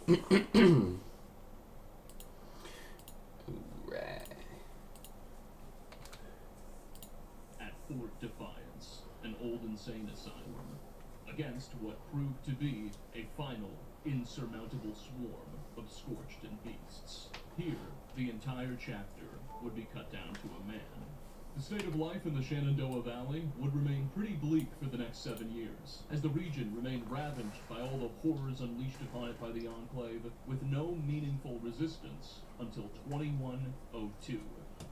Right. At Fort Defiance, an old insane asylum, against what proved to be a final, insurmountable swarm of scorched and beasts. Here, the entire chapter would be cut down to a man. The state of life in the Shenandoah Valley would remain pretty bleak for the next 7 years, as the region remained ravaged by all the horrors unleashed upon it by the Enclave, with no meaningful resistance until 2102.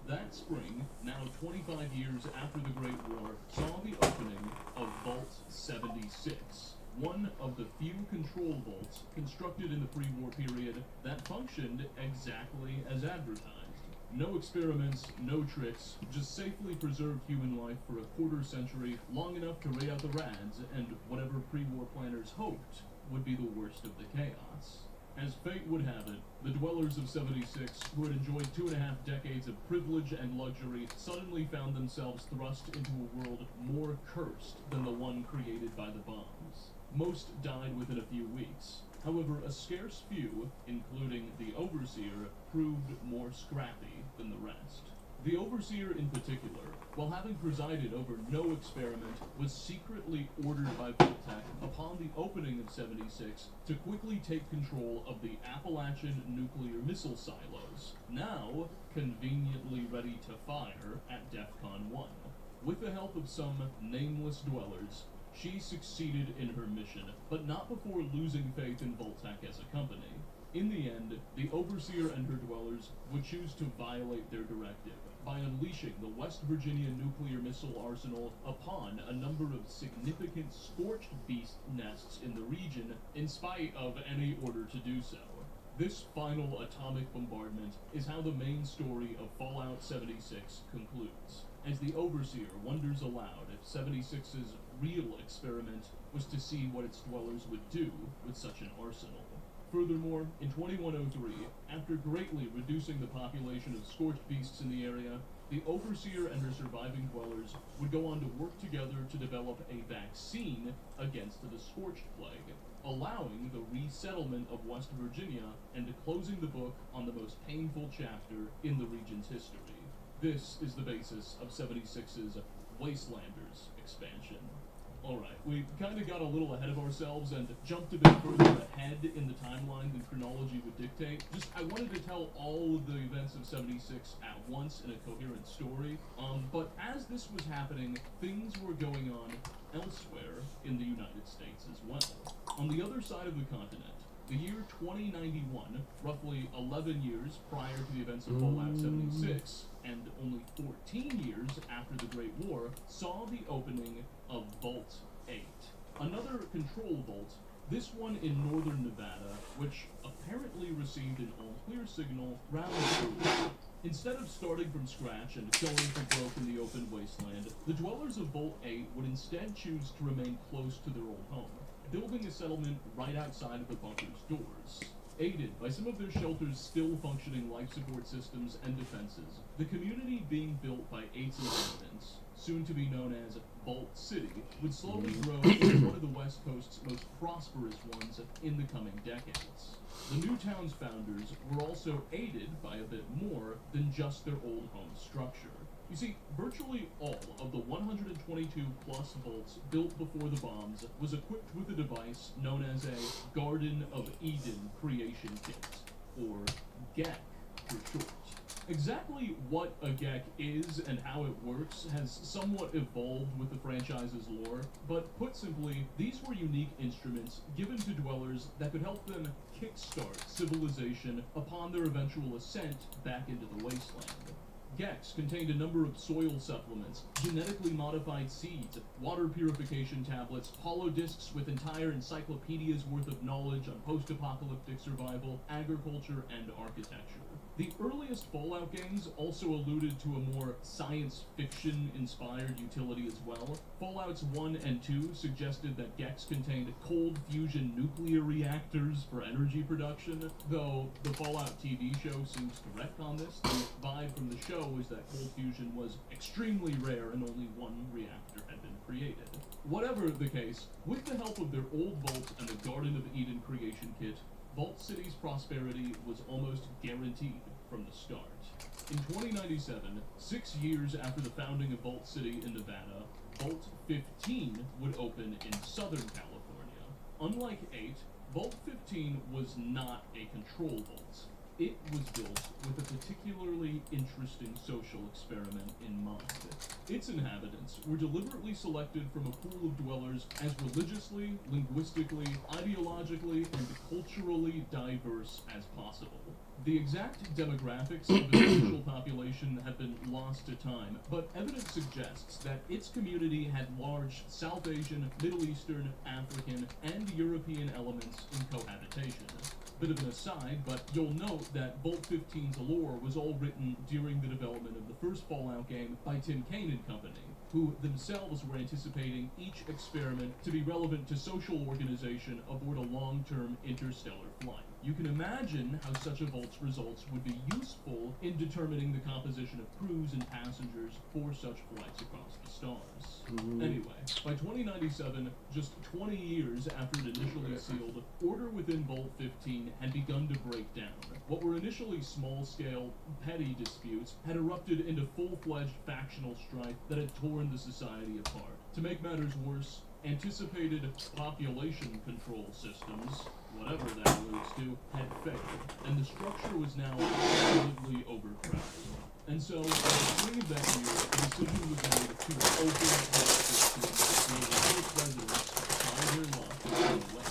That spring, now 25 years after the Great War, saw the opening of Vault 76, one of the few control vaults constructed in the pre-war period that functioned exactly as advertised. No experiments, no tricks, just safely preserved human life for a quarter century, long enough to ray out the rads and whatever pre-war planners hoped would be the worst of the chaos. As fate would have it, the dwellers of 76, who had enjoyed 2.5 decades of privilege and luxury, suddenly found themselves thrust into a world more cursed than the one created by the bombs. Most died within a few weeks. However, a scarce few, including the Overseer, proved more scrappy than the rest. The Overseer in particular, while having presided over no experiment, was secretly ordered by Voltec upon the opening of 76 to quickly take control of the Appalachian nuclear missile silos, now conveniently ready to fire at DEFCON 1. With the help of some nameless dwellers, she succeeded in her mission, but not before losing faith in Voltec as a company. In the end, the Overseer and her dwellers would choose to violate their directive by unleashing the West Virginia nuclear missile arsenal upon a number of significant scorched beast nests in the region, in spite of any order to do so. This final atomic bombardment is how the main story of Fallout 76 concludes, as the Overseer wonders aloud if 76's real experiment was to see what its dwellers would do with such an arsenal. Furthermore, in 2103, after greatly reducing the population of scorched beasts in the area, the Overseer and her surviving dwellers would go on to work together to develop a vaccine against the scorched plague, allowing the resettlement of West Virginia and closing the book on the most painful chapter in the region's history. This is the basis of 76's Wastelanders expansion. Alright, we kind of got a little ahead of ourselves and jumped a bit further ahead in the timeline than chronology would dictate. I wanted to tell all of the events of 76 at once in a coherent story, but as this was happening, things were going on elsewhere in the United States as well. On the other side of the continent, the year 2091, roughly 11 years prior to the events of Fallout 76, and only 14 years after the Great War, saw the opening of Vault 8. Another control vault, this one in northern Nevada, which apparently received an all-clear signal rather early. Instead of starting from scratch and going for broke in the open wasteland, the dwellers of Vault 8 would instead choose to remain close to their old home, building a settlement right outside of the bunker's doors. Aided by some of their shelter's still functioning life support systems and defenses, the community being built by 8's inhabitants, soon to be known as Vault City, would slowly grow into one of the West Coast's most prosperous ones in the coming decades. The new town's founders were also aided by a bit more than just their old home structure. You see, virtually all of the 122 plus vaults built before the bombs was equipped with a device known as a Garden of Eden creation kit, or GECK for short. Exactly what a GECK is and how it works has somewhat evolved with the franchise's lore, but put simply, these were unique instruments given to dwellers that could help them kickstart civilization upon their eventual ascent back into the wasteland. GECKs contained a number of soil supplements, genetically modified seeds, water purification tablets, hollow discs with entire encyclopedias worth of knowledge on post-apocalyptic survival, agriculture, and architecture. The earliest Fallout games also alluded to a more science fiction-inspired utility as well. Fallouts 1 and 2 suggested that GECKs contained cold fusion nuclear reactors for energy production, though the Fallout TV show seems to retcon this. The vibe from the show was that cold fusion was extremely rare and only one reactor had been created. Whatever the case, with the help of their old vault and the Garden of Eden creation kit, Vault City's prosperity was almost guaranteed from the start. In 2097, 6 years after the founding of Vault City in Nevada, Vault 15 would open in Southern California. Unlike 8, Vault 15 was not a control vault. It was built with a particularly interesting social experiment in mind. Its inhabitants were deliberately selected from a pool of dwellers as religiously, linguistically, ideologically, and culturally diverse as possible. The exact demographics of its initial population have been lost to time, but evidence suggests that its community had large South Asian, Middle Eastern, African, and European elements in cohabitation. Bit of an aside, but you'll note that Vault 15's lore was all written during the development of the first Fallout game by Tim Kaine and Company, who themselves were anticipating each experiment to be relevant to social organization aboard a long-term interstellar flight. You can imagine how such a vault's results would be useful in determining the composition of crews and passengers for such flights across the stars. Anyway, by 2097, just 20 years after it initially sealed, order within Vault 15 had begun to break down. What were initially small-scale, petty disputes had erupted into full-fledged factional strife that had torn the society apart. To make matters worse, anticipated population control systems, whatever that alludes to, had failed, and the structure was now absolutely overcrowded. And so, in the spring of that year, a decision was made to open Vault 15, where the first residents try their luck in the way.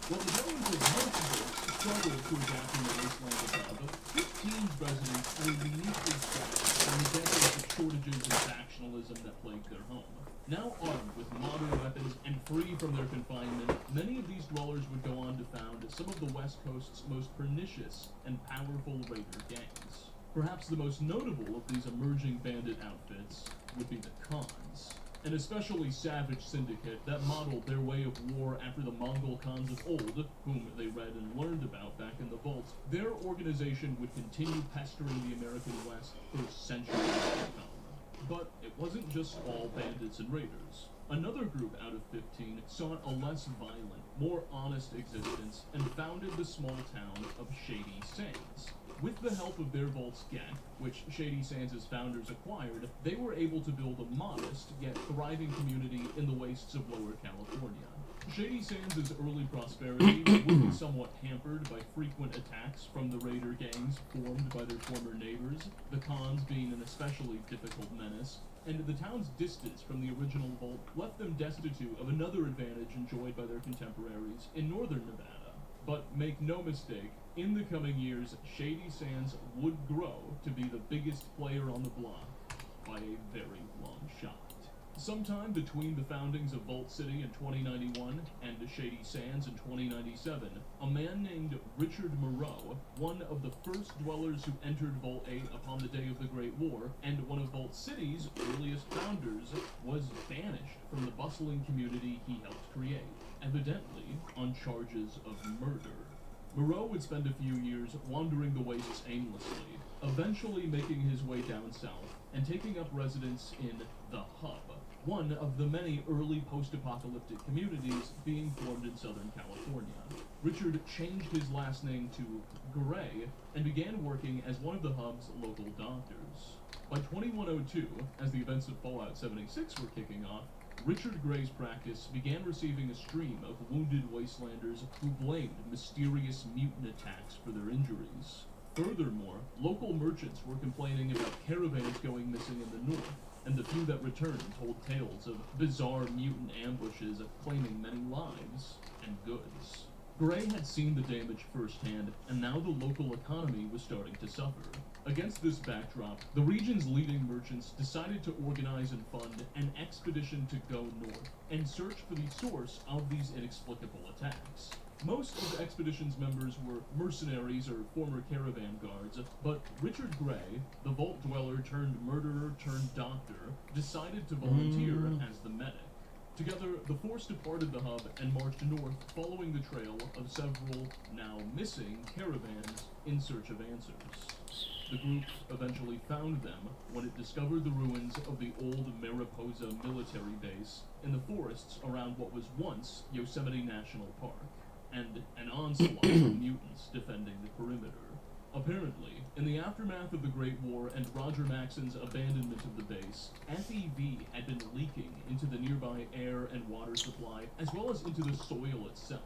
While the dwellers of most Vaults struggled to adapt in the wasteland above, 15's residents were uniquely stressed from the decades of shortages and factionalism that plagued their home. Now armed with modern weapons and free from their confinement, many of these dwellers would go on to found some of the West Coast's most pernicious and powerful raider gangs. Perhaps the most notable of these emerging bandit outfits would be the Khans, an especially savage syndicate that modeled their way of war after the Mongol Khans of old, whom they read and learned about back in the vault. Their organization would continue pestering the American West for centuries to come. But it wasn't just all bandits and raiders. Another group out of 15 sought a less violent, more honest existence and founded the small town of Shady Sands. With the help of their vault's gek, which Shady Sands' founders acquired, they were able to build a modest yet thriving community in the wastes of Lower California. Shady Sands' early prosperity would be somewhat hampered by frequent attacks from the raider gangs formed by their former neighbors, the Khans being an especially difficult menace, and the town's distance from the original vault left them destitute of another advantage enjoyed by their contemporaries in northern Nevada. But make no mistake, in the coming years, Shady Sands would grow to be the biggest player on the block by a very long shot. Sometime between the foundings of Vault City in 2091 and Shady Sands in 2097, a man named Richard Moreau, one of the first dwellers who entered Vault 8 upon the day of the Great War, and one of Vault City's earliest founders, was banished from the bustling community he helped create, evidently on charges of murder. Moreau would spend a few years wandering the wastes aimlessly, eventually making his way down south and taking up residence in the Hub, one of the many early post-apocalyptic communities being formed in Southern California. Richard changed his last name to Gray and began working as one of the Hub's local doctors. By 2102, as the events of Fallout 76 were kicking off, Richard Gray's practice began receiving a stream of wounded wastelanders who blamed mysterious mutant attacks for their injuries. Furthermore, local merchants were complaining about caravans going missing in the north, and the few that returned told tales of bizarre mutant ambushes claiming many lives and goods. Gray had seen the damage firsthand, and now the local economy was starting to suffer. Against this backdrop, the region's leading merchants decided to organize and fund an expedition to go north and search for the source of these inexplicable attacks. Most of the expedition's members were mercenaries or former caravan guards, but Richard Gray, the vault dweller turned murderer turned doctor, decided to volunteer as the medic. Together, the force departed the Hub and marched north following the trail of several, now missing, caravans in search of answers. The group eventually found them when it discovered the ruins of the old Mariposa military base in the forests around what was once Yosemite National Park. and an onslaught of mutants defending the perimeter. Apparently, in the aftermath of the Great War and Roger Maxon's abandonment of the base, FEV had been leaking into the nearby air and water supply, as well as into the soil itself.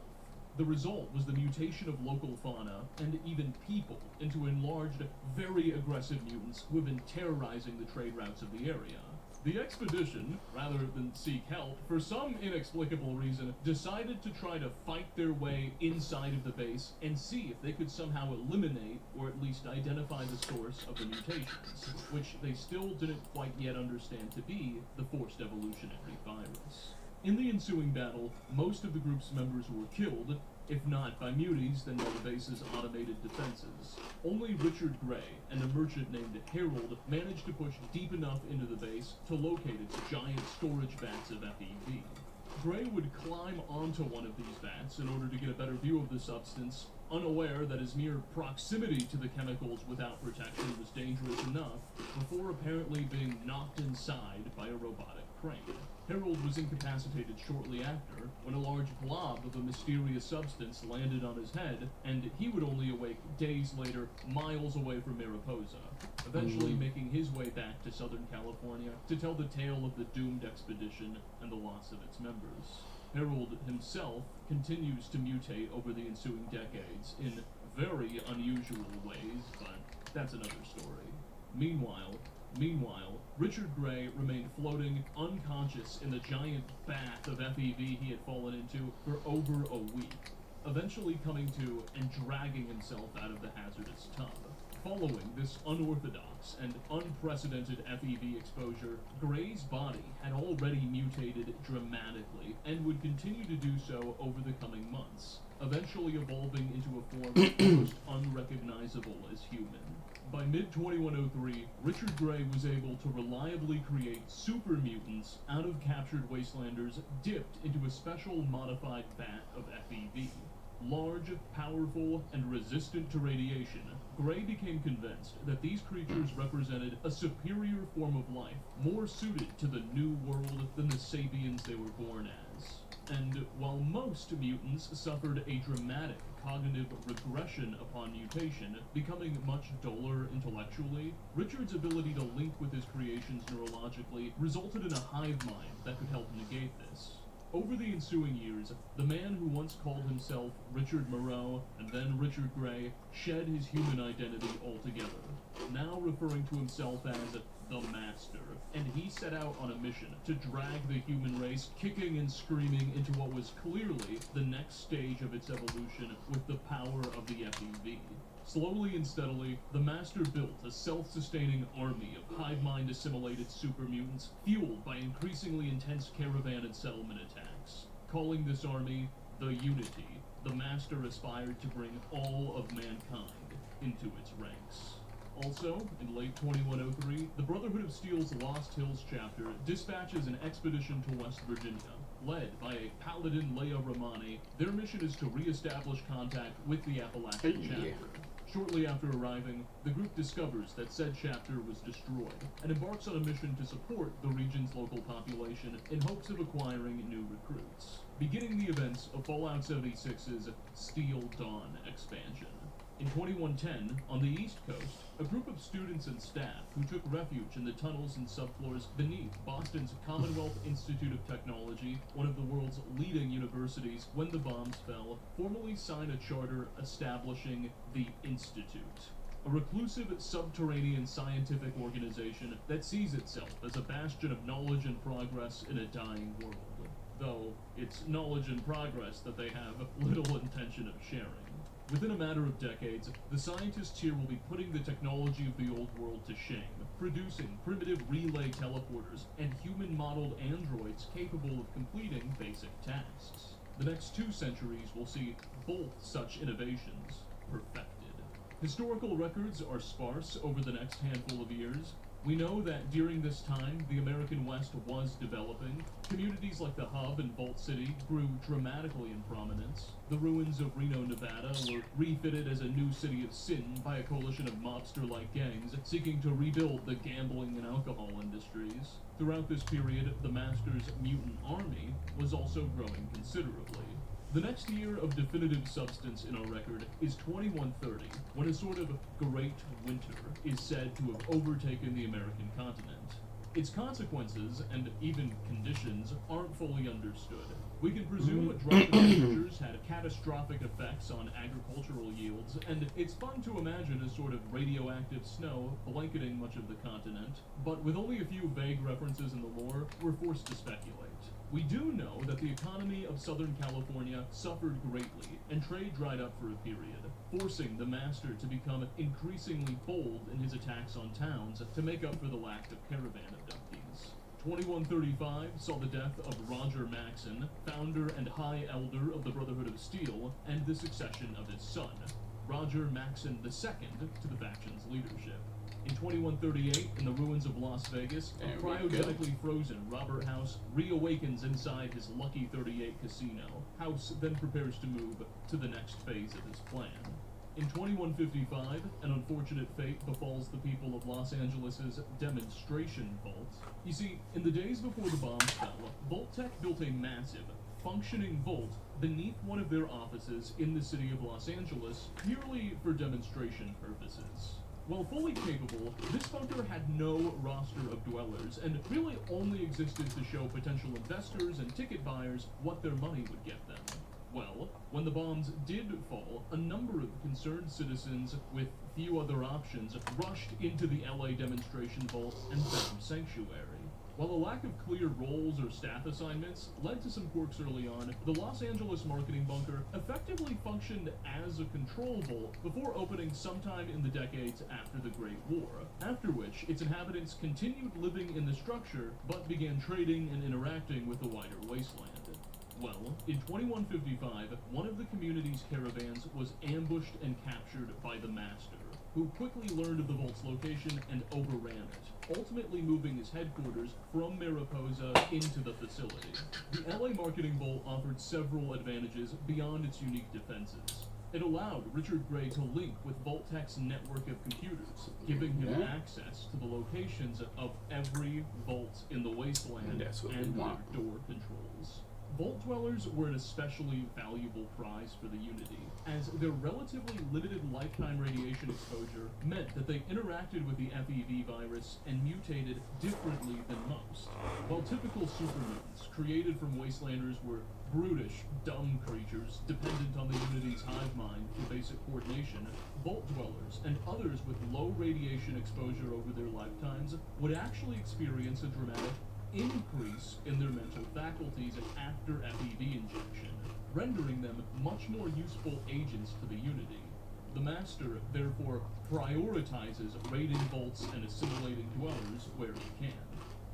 The result was the mutation of local fauna, and even people, into enlarged, very aggressive mutants who have been terrorizing the trade routes of the area. The expedition, rather than seek help, for some inexplicable reason, decided to try to fight their way inside of the base and see if they could somehow eliminate, or at least identify the source of the mutations, which they still didn't quite yet understand to be the forced evolutionary virus. In the ensuing battle, most of the group's members were killed, if not by muties, then by the base's automated defenses. Only Richard Gray and a merchant named Harold managed to push deep enough into the base to locate its giant storage vats of FEV. Gray would climb onto one of these vats in order to get a better view of the substance, unaware that his mere proximity to the chemicals without protection was dangerous enough, before apparently being knocked inside by a robotic crane. Harold was incapacitated shortly after, when a large blob of a mysterious substance landed on his head, and he would only awake days later, miles away from Mariposa, eventually making his way back to Southern California to tell the tale of the doomed expedition and the loss of its members. Harold himself continues to mutate over the ensuing decades in very unusual ways, but that's another story. Meanwhile, Richard Gray remained floating unconscious in the giant bath of FEV he had fallen into for over a week, eventually coming to and dragging himself out of the hazardous tub. Following this unorthodox and unprecedented FEV exposure, Gray's body had already mutated dramatically and would continue to do so over the coming months, eventually evolving into a form almost unrecognizable as human. By mid-2103, Richard Gray was able to reliably create super mutants out of captured wastelanders dipped into a special modified vat of FEV. Large, powerful, and resistant to radiation, Gray became convinced that these creatures represented a superior form of life, more suited to the new world than the sapiens they were born as. And while most mutants suffered a dramatic cognitive regression upon mutation, becoming much duller intellectually, Richard's ability to link with his creations neurologically resulted in a hive mind that could help negate this. Over the ensuing years, the man who once called himself Richard Moreau and then Richard Gray shed his human identity altogether, now referring to himself as the Master, and he set out on a mission to drag the human race kicking and screaming into what was clearly the next stage of its evolution with the power of the FEV. Slowly and steadily, the Master built a self-sustaining army of hive-mind-assimilated super mutants, fueled by increasingly intense caravan and settlement attacks. Calling this army the Unity, the Master aspired to bring all of mankind into its ranks. Also, in late 2103, the Brotherhood of Steel's Lost Hills chapter dispatches an expedition to West Virginia. Led by a paladin Leia Romani, their mission is to re-establish contact with the Appalachian chapter. Shortly after arriving, the group discovers that said chapter was destroyed, and embarks on a mission to support the region's local population in hopes of acquiring new recruits, beginning the events of Fallout 76's Steel Dawn expansion. In 2110, on the East Coast, a group of students and staff who took refuge in the tunnels and subfloors beneath Boston's Commonwealth Institute of Technology, one of the world's leading universities when the bombs fell, formally signed a charter establishing the Institute, a reclusive subterranean scientific organization that sees itself as a bastion of knowledge and progress in a dying world, though it's knowledge and progress that they have little intention of sharing. Within a matter of decades, the scientists here will be putting the technology of the old world to shame, producing primitive relay teleporters and human-modeled androids capable of completing basic tasks. The next 2 centuries will see both such innovations perfected. Historical records are sparse over the next handful of years. We know that during this time, the American West was developing. Communities like the Hub and Vault City grew dramatically in prominence. The ruins of Reno, Nevada were refitted as a new city of sin by a coalition of mobster-like gangs seeking to rebuild the gambling and alcohol industries. Throughout this period, the Master's mutant army was also growing considerably. The next year of definitive substance in our record is 2130, when a sort of great winter is said to have overtaken the American continent. Its consequences, and even conditions, aren't fully understood. We can presume drought temperatures had catastrophic effects on agricultural yields, and it's fun to imagine a sort of radioactive snow blanketing much of the continent, but with only a few vague references in the lore, we're forced to speculate. We do know that the economy of Southern California suffered greatly, and trade dried up for a period, forcing the master to become increasingly bold in his attacks on towns to make up for the lack of caravan abductees. 2135 saw the death of Roger Maxon, founder and High Elder of the Brotherhood of Steel, and the succession of his son, Roger Maxon II, to the faction's leadership. In 2138, in the ruins of Las Vegas, a cryogenically frozen Robert House reawakens inside his Lucky 38 casino. House then prepares to move to the next phase of his plan. In 2155, an unfortunate fate befalls the people of Los Angeles' Demonstration Vault. You see, in the days before the bombs fell, Vault-Tec built a massive, functioning vault beneath one of their offices in the city of Los Angeles, purely for demonstration purposes. While fully capable, this bunker had no roster of dwellers, and really only existed to show potential investors and ticket buyers what their money would get them. Well, when the bombs did fall, a number of concerned citizens with few other options rushed into the LA demonstration vault and found sanctuary. While a lack of clear roles or staff assignments led to some quirks early on, the Los Angeles marketing bunker effectively functioned as a control vault before opening sometime in the decades after the Great War, after which its inhabitants continued living in the structure but began trading and interacting with the wider wasteland. Well, in 2155, one of the community's caravans was ambushed and captured by the Master, who quickly learned of the vault's location and overran it, ultimately moving his headquarters from Mariposa into the facility. The LA Marketing Vault offered several advantages beyond its unique defenses. It allowed Richard Gray to link with Vault-Tec's network of computers, giving him access to the locations of every vault in the wasteland and their door controls. Vault dwellers were an especially valuable prize for the Unity, as their relatively limited lifetime radiation exposure meant that they interacted with the FEV virus and mutated differently than most. While typical supermutants created from wastelanders were brutish, dumb creatures dependent on the Unity's hive mind for basic coordination, Vault dwellers and others with low radiation exposure over their lifetimes would actually experience a dramatic increase in their mental faculties after FEV injection, rendering them much more useful agents to the Unity. The Master, therefore, prioritizes raiding vaults and assimilating dwellers where he can.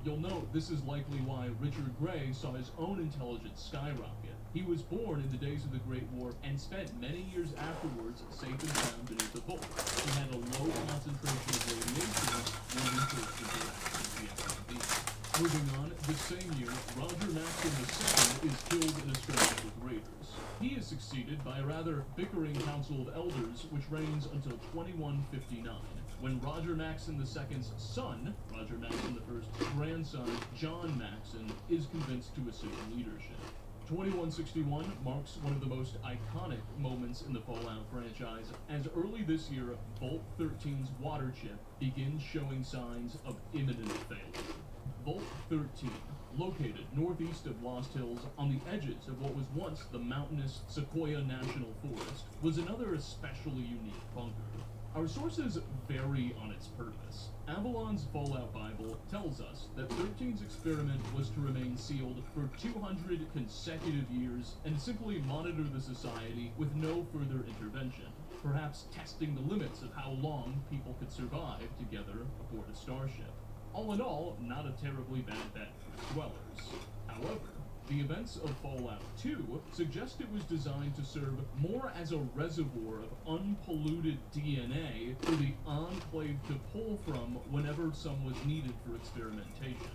You'll note this is likely why Richard Gray saw his own intelligence skyrocket. He was born in the days of the Great War and spent many years afterwards safe and sound beneath the vault. He had a low concentration of radiation when research interacted with the FEV. Moving on, this same year, Roger Maxon II is killed in a skirmish with raiders. He is succeeded by a rather bickering Council of Elders, which reigns until 2159, when Roger Maxon II's son, Roger Maxon I's grandson, John Maxon, is convinced to assume leadership. 2161 marks one of the most iconic moments in the Fallout franchise, as early this year, Vault 13's water chip begins showing signs of imminent failure. Vault 13, located northeast of Lost Hills on the edges of what was once the mountainous Sequoia National Forest, was another especially unique bunker. Our sources vary on its purpose. Avalon's Fallout Bible tells us that 13's experiment was to remain sealed for 200 consecutive years and simply monitor the society with no further intervention, perhaps testing the limits of how long people could survive together aboard a starship. All in all, not a terribly bad bet for dwellers. However, the events of Fallout 2 suggest it was designed to serve more as a reservoir of unpolluted DNA for the Enclave to pull from whenever some was needed for experimentation.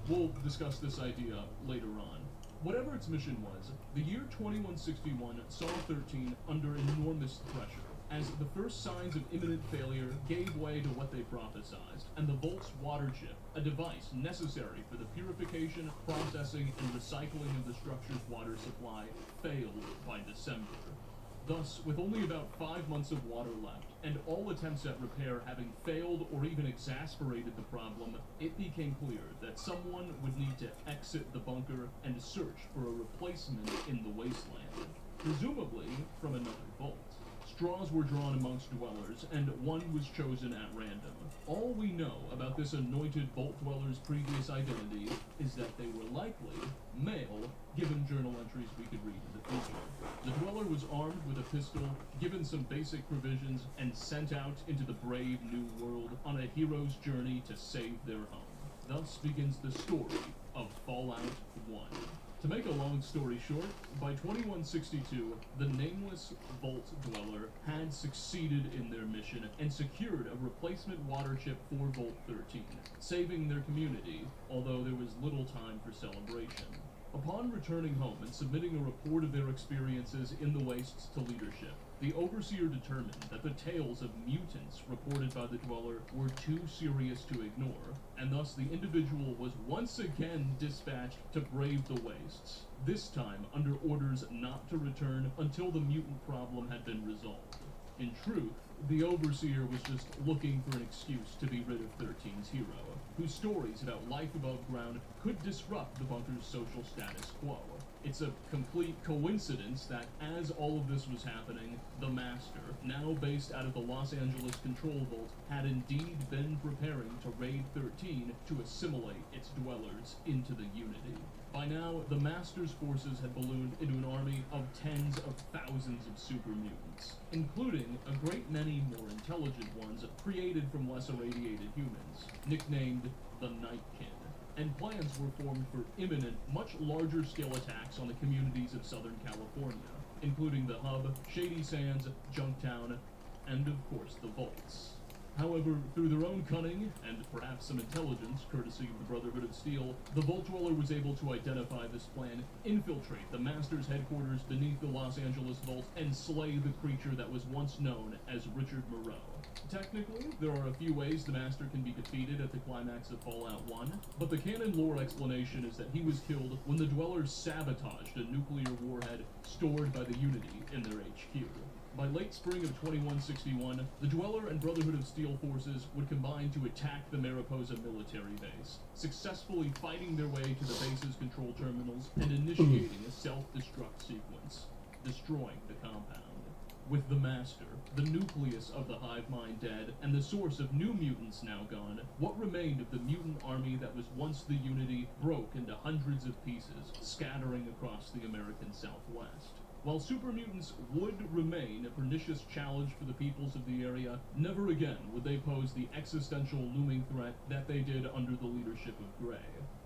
We'll discuss this idea later on. Whatever its mission was, the year 2161 saw 13 under enormous pressure, as the first signs of imminent failure gave way to what they prophesized, and the Volt's water chip, a device necessary for the purification, processing, and recycling of the structure's water supply, failed by December. Thus, with only about 5 months of water left, and all attempts at repair having failed or even exacerbated the problem, it became clear that someone would need to exit the bunker and search for a replacement in the wasteland, presumably from another vault. Straws were drawn amongst dwellers, and one was chosen at random. All we know about this anointed vault dweller's previous identity is that they were likely male, given journal entries we could read in the future. The dweller was armed with a pistol, given some basic provisions, and sent out into the brave new world on a hero's journey to save their home. Thus begins the story of Fallout 1. To make a long story short, by 2162, the nameless Vault Dweller had succeeded in their mission and secured a replacement water chip for Vault 13, saving their community, although there was little time for celebration. Upon returning home and submitting a report of their experiences in the wastes to leadership, the Overseer determined that the tales of mutants reported by the Dweller were too serious to ignore, and thus the individual was once again dispatched to brave the wastes, this time under orders not to return until the mutant problem had been resolved. In truth, the Overseer was just looking for an excuse to be rid of 13's hero, whose stories about life above ground could disrupt the bunker's social status quo. It's a complete coincidence that as all of this was happening, the Master, now based out of the Los Angeles Control Vault, had indeed been preparing to raid 13 to assimilate its dwellers into the Unity. By now, the Master's forces had ballooned into an army of tens of thousands of super mutants, including a great many more intelligent ones created from less irradiated humans, nicknamed the Nightkin. And plans were formed for imminent, much larger scale attacks on the communities of Southern California, including the Hub, Shady Sands, Junktown, and of course the Vaults. However, through their own cunning, and perhaps some intelligence courtesy of the Brotherhood of Steel, the Vault Dweller was able to identify this plan, infiltrate the Master's headquarters beneath the Los Angeles Vault, and slay the creature that was once known as Richard Moreau. Technically, there are a few ways the Master can be defeated at the climax of Fallout 1, but the canon lore explanation is that he was killed when the Dwellers sabotaged a nuclear warhead stored by the Unity in their HQ. By late spring of 2161, the Dweller and Brotherhood of Steel forces would combine to attack the Mariposa military base, successfully fighting their way to the base's control terminals and initiating a self-destruct sequence, destroying the compound. With the Master, the nucleus of the hive mind dead, and the source of new mutants now gone, what remained of the mutant army that was once the Unity broke into hundreds of pieces, scattering across the American Southwest. While super mutants would remain a pernicious challenge for the peoples of the area, never again would they pose the existential looming threat that they did under the leadership of Gray.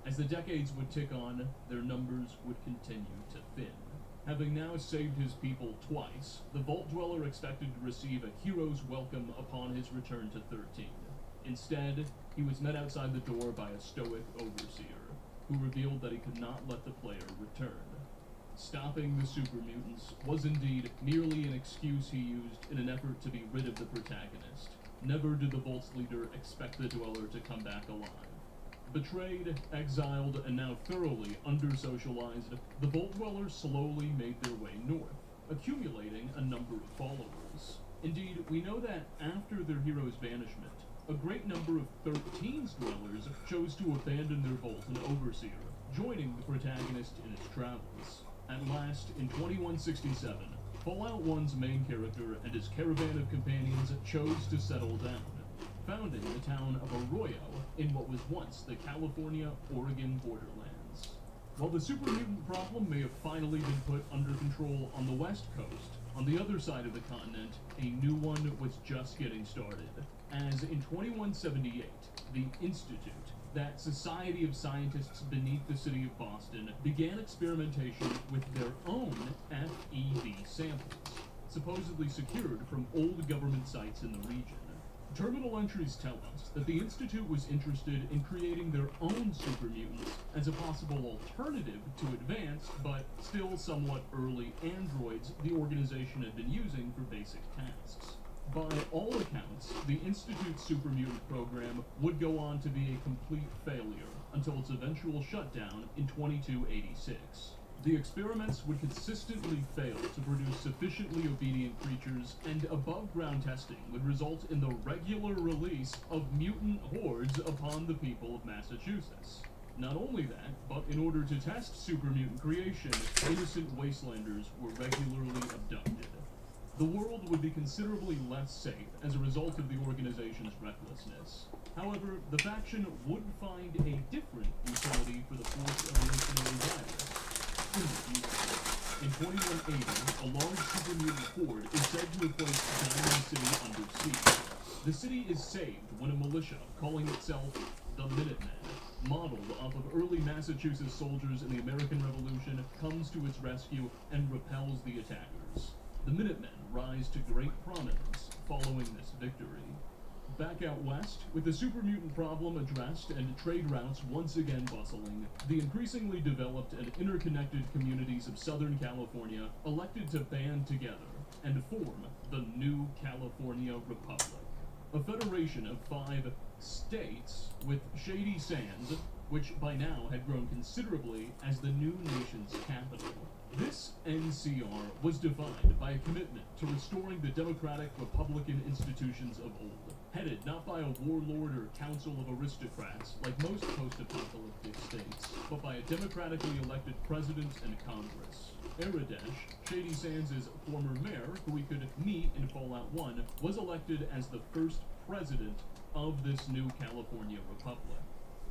As the decades would tick on, their numbers would continue to thin. Having now saved his people twice, the Vault Dweller expected to receive a hero's welcome upon his return to 13. Instead, he was met outside the door by a stoic Overseer, who revealed that he could not let the player return. Stopping the super mutants was indeed merely an excuse he used in an effort to be rid of the protagonist. Never did the Vault's leader expect the Dweller to come back alive. Betrayed, exiled, and now thoroughly under-socialized, the Vault Dwellers slowly made their way north, accumulating a number of followers. Indeed, we know that after their hero's banishment, a great number of 13's dwellers chose to abandon their Vault and Overseer, joining the protagonist in his travels. At last, in 2167, Fallout 1's main character and his caravan of companions chose to settle down, founding the town of Arroyo in what was once the California-Oregon borderlands. While the super mutant problem may have finally been put under control on the West Coast, on the other side of the continent, a new one was just getting started, as in 2178, the Institute, that society of scientists beneath the city of Boston, began experimentation with their own FEV samples, supposedly secured from old government sites in the region. Terminal entries tell us that the Institute was interested in creating their own super mutants as a possible alternative to advanced, but still somewhat early androids the organization had been using for basic tasks. By all accounts, the Institute's super mutant program would go on to be a complete failure until its eventual shutdown in 2286. The experiments would consistently fail to produce sufficiently obedient creatures, and above-ground testing would result in the regular release of mutant hordes upon the people of Massachusetts. Not only that, but in order to test super mutant creation, innocent wastelanders were regularly abducted. The world would be considerably less safe as a result of the organization's recklessness. However, the faction would find a different utility for the Fourth Evolutionary Virus. In 2180, a large super mutant horde is said to have placed Diamond City under siege. The city is saved when a militia, calling itself the Minutemen, modeled off of early Massachusetts soldiers in the American Revolution, comes to its rescue and repels the attackers. The Minutemen rise to great prominence following this victory. Back out west, with the super mutant problem addressed and trade routes once again bustling, the increasingly developed and interconnected communities of Southern California elected to band together and form the New California Republic, a federation of 5 states with Shady Sands, which by now had grown considerably as the new nation's capital. This NCR was defined by a commitment to restoring the democratic republican institutions of old, headed not by a warlord or council of aristocrats like most post-apocalyptic states, but by a democratically elected president and Congress. Aradesh, Shady Sands' former mayor, who we could meet in Fallout 1, was elected as the first president of this new California Republic.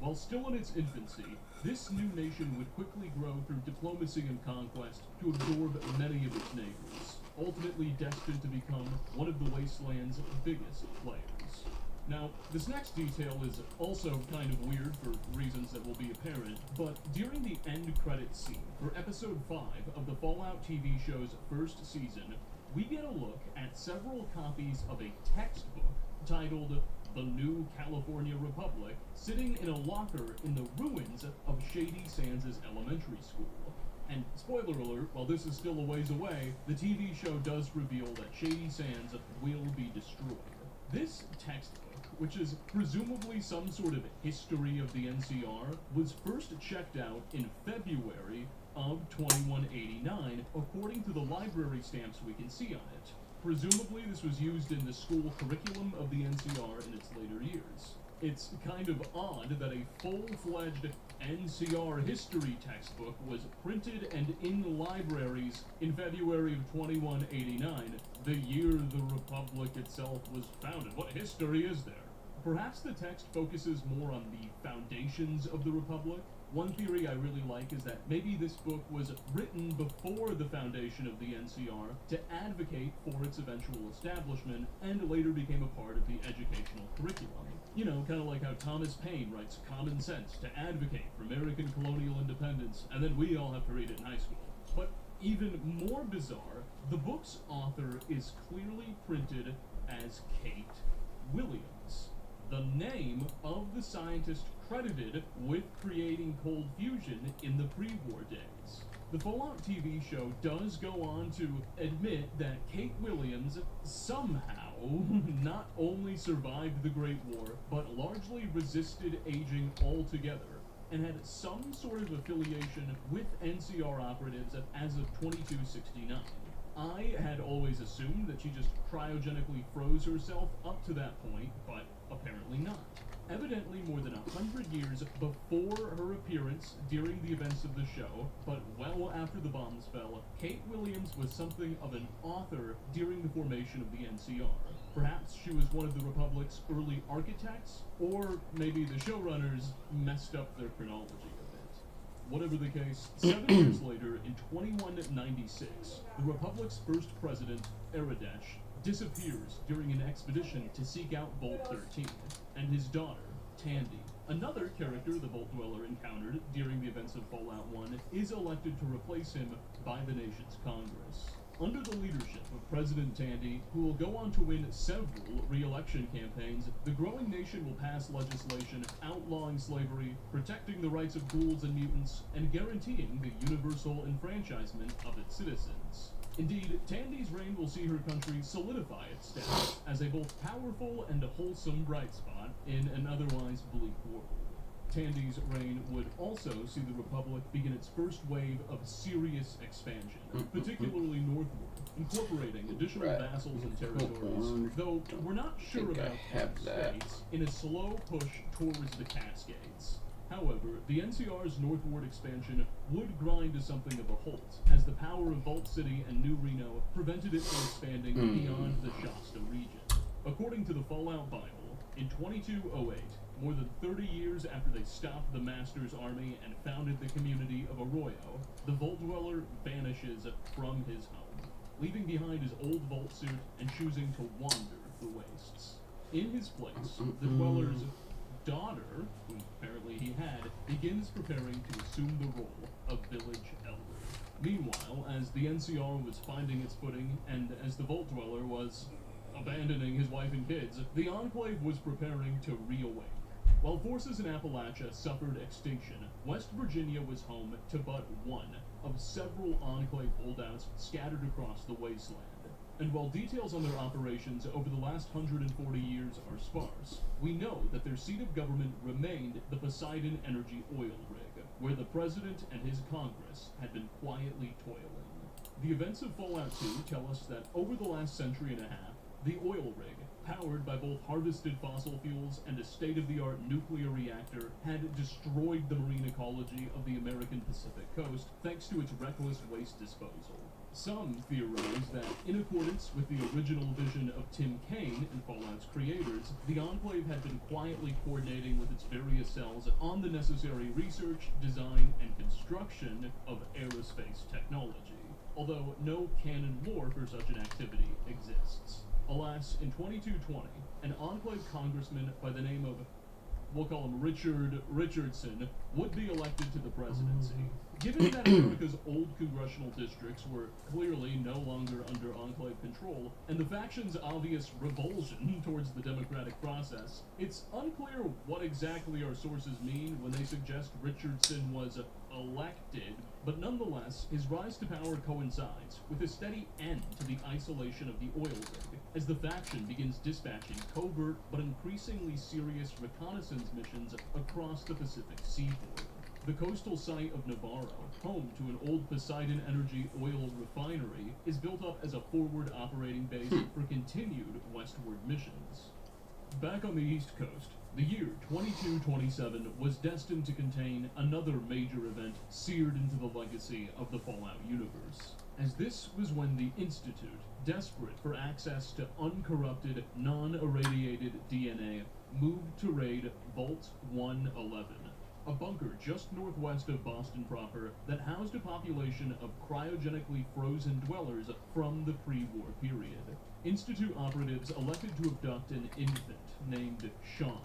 While still in its infancy, this new nation would quickly grow through diplomacy and conquest to absorb many of its neighbors, ultimately destined to become one of the wasteland's biggest players. Now, this next detail is also kind of weird for reasons that will be apparent, but during the end credits scene for episode 5 of the Fallout TV show's first season, we get a look at several copies of a textbook titled The New California Republic, sitting in a locker in the ruins of Shady Sands' elementary school. And spoiler alert, while this is still a ways away, the TV show does reveal that Shady Sands will be destroyed. This textbook, which is presumably some sort of history of the NCR, was first checked out in February of 2189, according to the library stamps we can see on it. Presumably, this was used in the school curriculum of the NCR in its later years. It's kind of odd that a full-fledged NCR history textbook was printed and in libraries in February of 2189, the year the Republic itself was founded. What history is there? Perhaps the text focuses more on the foundations of the Republic. One theory I really like is that maybe this book was written before the foundation of the NCR to advocate for its eventual establishment and later became a part of the educational curriculum. You know, kind of like how Thomas Paine writes Common Sense to advocate for American colonial independence, and then we all have to read it in high school. But even more bizarre, the book's author is clearly printed as Kate Williams, the name of the scientist credited with creating cold fusion in the pre-war days. The Fallout TV show does go on to admit that Kate Williams somehow not only survived the Great War, but largely resisted aging altogether, and had some sort of affiliation with NCR operatives as of 2269. I had always assumed that she just cryogenically froze herself up to that point, but apparently not. Evidently more than 100 years before her appearance during the events of the show, but well after the bombs fell, Kate Williams was something of an author during the formation of the NCR. Perhaps she was one of the Republic's early architects, or maybe the showrunners messed up their chronology a bit. Whatever the case, 7 years later, in 2196, the Republic's first president, Aradesh, disappears during an expedition to seek out Vault 13, and his daughter, Tandy. Another character the Vault Dweller encountered during the events of Fallout 1 is elected to replace him by the nation's Congress. Under the leadership of President Tandy, who will go on to win several re-election campaigns, the growing nation will pass legislation outlawing slavery, protecting the rights of ghouls and mutants, and guaranteeing the universal enfranchisement of its citizens. Indeed, Tandy's reign will see her country solidify its status as a both powerful and wholesome bright spot in an otherwise bleak world. Tandy's reign would also see the Republic begin its first wave of serious expansion, particularly northward, incorporating additional vassals and territories, though we're not sure about states, in a slow push towards the Cascades. However, the NCR's northward expansion would grind to something of a halt, as the power of Vault City and New Reno prevented it from expanding beyond the Shasta region. According to the Fallout Bible, in 2208, more than 30 years after they stopped the Master's army and founded the community of Arroyo, the Vault Dweller vanishes from his home, leaving behind his old Vault suit and choosing to wander the wastes. In his place, the Dweller's daughter, who apparently he had, begins preparing to assume the role of village elder. Meanwhile, as the NCR was finding its footing, and as the Vault Dweller was abandoning his wife and kids, the Enclave was preparing to reawake. While forces in Appalachia suffered extinction, West Virginia was home to but one of several Enclave holdouts scattered across the wasteland. And while details on their operations over the last 140 years are sparse, we know that their seat of government remained the Poseidon Energy oil rig, where the President and his Congress had been quietly toiling. The events of Fallout 2 tell us that over the last century and a half, the oil rig, powered by both harvested fossil fuels and a state-of-the-art nuclear reactor, had destroyed the marine ecology of the American Pacific coast thanks to its reckless waste disposal. Some theorize that, in accordance with the original vision of Tim Kaine and Fallout's creators, the Enclave had been quietly coordinating with its various cells on the necessary research, design, and construction of aerospace technology, although no canon lore for such an activity exists. Alas, in 2220, an Enclave congressman by the name of, we'll call him Richard Richardson, would be elected to the presidency. Given that America's old congressional districts were clearly no longer under Enclave control, and the faction's obvious revulsion towards the democratic process, it's unclear what exactly our sources mean when they suggest Richardson was elected, but nonetheless, his rise to power coincides with a steady end to the isolation of the oil rig, as the faction begins dispatching covert but increasingly serious reconnaissance missions across the Pacific seaboard. The coastal site of Navarro, home to an old Poseidon Energy oil refinery, is built up as a forward operating base for continued westward missions. Back on the East Coast, the year 2227 was destined to contain another major event seared into the legacy of the Fallout universe, as this was when the Institute, desperate for access to uncorrupted, non-irradiated DNA, moved to raid Vault 111, a bunker just northwest of Boston proper that housed a population of cryogenically frozen dwellers from the pre-war period. Institute operatives elected to abduct an infant named Sean,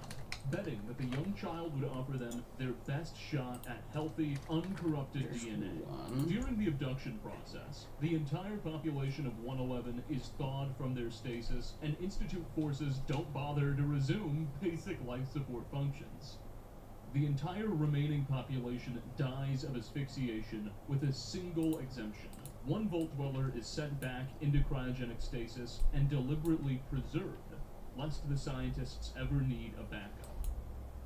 betting that the young child would offer them their best shot at healthy, uncorrupted DNA. During the abduction process, the entire population of 111 is thawed from their stasis, and Institute forces don't bother to resume basic life support functions. The entire remaining population dies of asphyxiation with a single exemption. One Vault Dweller is sent back into cryogenic stasis and deliberately preserved, lest the scientists ever need a backup.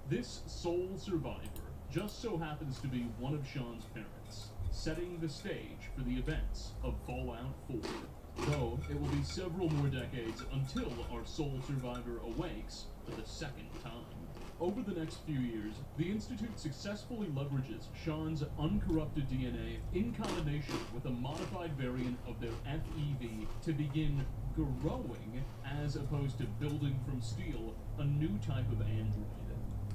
This sole survivor just so happens to be one of Sean's parents, setting the stage for the events of Fallout 4. Though it will be several more decades until our sole survivor awakes for the second time. Over the next few years, the Institute successfully leverages Sean's uncorrupted DNA in combination with a modified variant of their FEV to begin growing, as opposed to building from steel, a new type of android.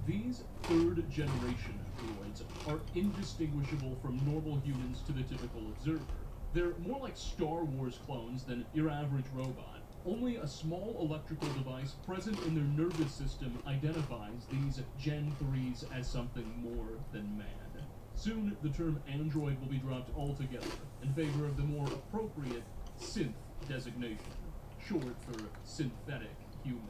These third-generation droids are indistinguishable from normal humans to the typical observer. They're more like Star Wars clones than your average robot. Only a small electrical device present in their nervous system identifies these Gen 3s as something more than man. Soon, the term android will be dropped altogether in favor of the more appropriate synth designation, short for synthetic human.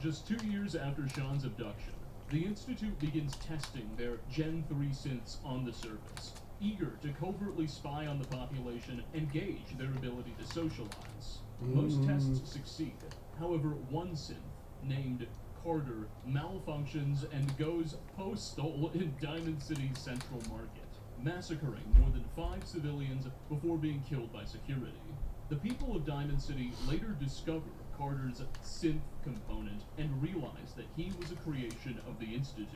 Just 2 years after Sean's abduction, the Institute begins testing their Gen 3 synths on the surface, eager to covertly spy on the population and gauge their ability to socialize. Most tests succeed. However, one synth, named Carter, malfunctions and goes postal in Diamond City's Central Market, massacring more than 5 civilians before being killed by security. The people of Diamond City later discover Carter's synth component and realize that he was a creation of the Institute.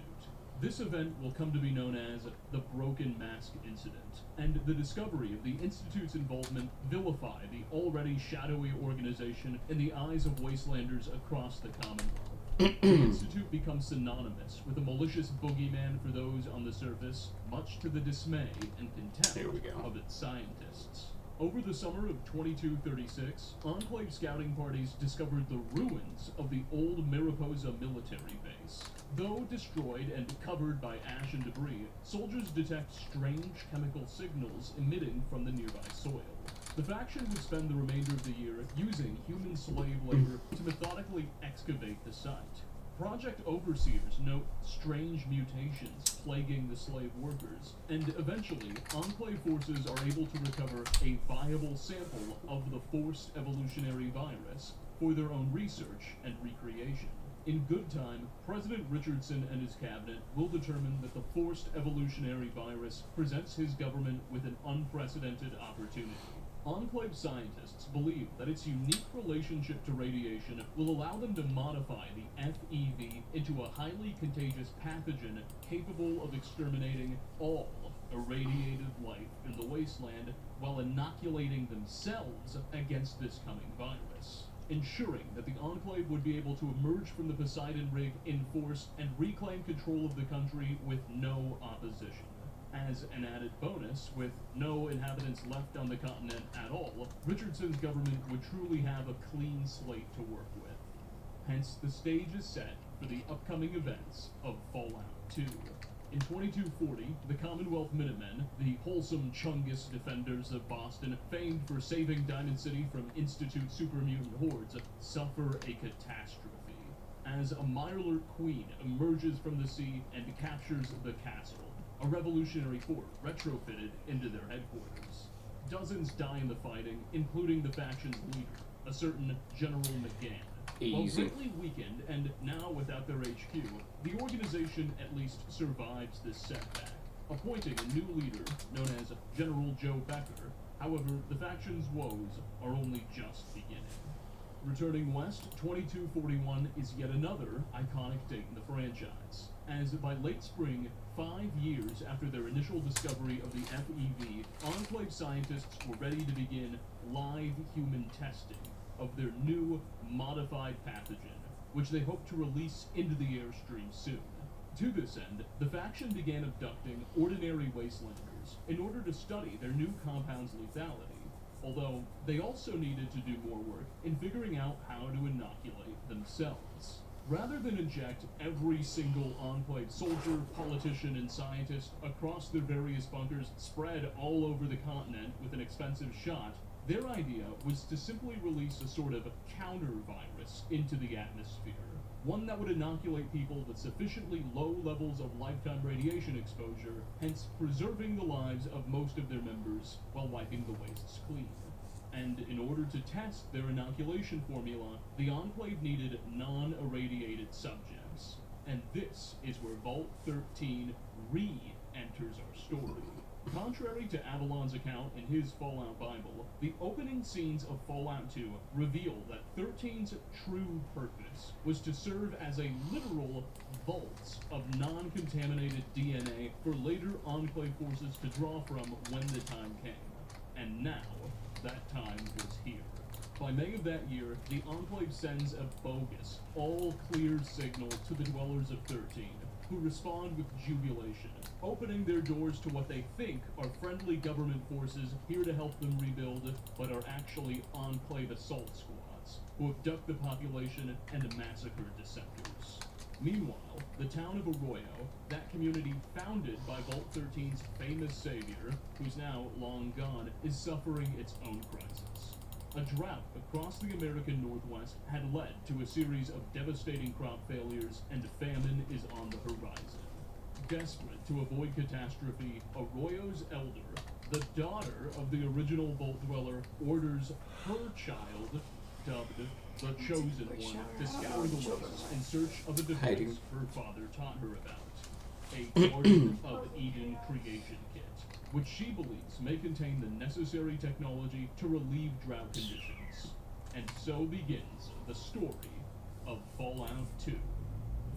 This event will come to be known as the Broken Mask Incident, and the discovery of the Institute's involvement vilify the already shadowy organization in the eyes of wastelanders across the Commonwealth. The Institute becomes synonymous with a malicious boogeyman for those on the surface, much to the dismay and contempt of its scientists. Over the summer of 2236, Enclave scouting parties discovered the ruins of the old Mariposa military base. Though destroyed and covered by ash and debris, soldiers detect strange chemical signals emitting from the nearby soil. The faction would spend the remainder of the year using human slave labor to methodically excavate the site. Project overseers note strange mutations plaguing the slave workers, and eventually, Enclave forces are able to recover a viable sample of the forced evolutionary virus for their own research and recreation. In good time, President Richardson and his cabinet will determine that the forced evolutionary virus presents his government with an unprecedented opportunity. Enclave scientists believe that its unique relationship to radiation will allow them to modify the FEV into a highly contagious pathogen capable of exterminating all irradiated life in the wasteland while inoculating themselves against this coming virus, ensuring that the Enclave would be able to emerge from the Poseidon rig in force and reclaim control of the country with no opposition. As an added bonus, with no inhabitants left on the continent at all, Richardson's government would truly have a clean slate to work with. Hence, the stage is set for the upcoming events of Fallout 2. In 2240, the Commonwealth Minutemen, the wholesome Chungus defenders of Boston, famed for saving Diamond City from Institute supermutant hordes, suffer a catastrophe, as a Mirelurk Queen emerges from the sea and captures the castle, a revolutionary fort retrofitted into their headquarters. Dozens die in the fighting, including the faction's leader, a certain General McGann. While greatly weakened and now without their HQ, the organization at least survives this setback, appointing a new leader known as General Joe Becker. However, the faction's woes are only just beginning. Returning west, 2241 is yet another iconic date in the franchise, as by late spring, 5 years after their initial discovery of the FEV, Enclave scientists were ready to begin live human testing of their new, modified pathogen, which they hope to release into the airstream soon. To this end, the faction began abducting ordinary wastelanders in order to study their new compound's lethality, although they also needed to do more work in figuring out how to inoculate themselves. Rather than inject every single Enclave soldier, politician, and scientist across their various bunkers spread all over the continent with an expensive shot, their idea was to simply release a sort of counter-virus into the atmosphere, one that would inoculate people with sufficiently low levels of lifetime radiation exposure, hence preserving the lives of most of their members while wiping the wastes clean. And in order to test their inoculation formula, the Enclave needed non-irradiated subjects. And this is where Vault 13 re-enters our story. Contrary to Avalon's account in his Fallout Bible, the opening scenes of Fallout 2 reveal that 13's true purpose was to serve as a literal vault of non-contaminated DNA for later Enclave forces to draw from when the time came. And now, that time was here. By May of that year, the Enclave sends a bogus, all-clear signal to the dwellers of 13, who respond with jubilation, opening their doors to what they think are friendly government forces here to help them rebuild, but are actually Enclave assault squads, who abduct the population and massacre dissenters. Meanwhile, the town of Arroyo, that community founded by Vault 13's famous savior, who's now long gone, is suffering its own crisis. A drought across the American Northwest had led to a series of devastating crop failures, and famine is on the horizon. Desperate to avoid catastrophe, Arroyo's elder, the daughter of the original Vault Dweller, orders her child, dubbed the Chosen One, to scour the wastes in search of a device her father taught her about. A Garden of Eden creation kit, which she believes may contain the necessary technology to relieve drought conditions. And so begins the story of Fallout 2.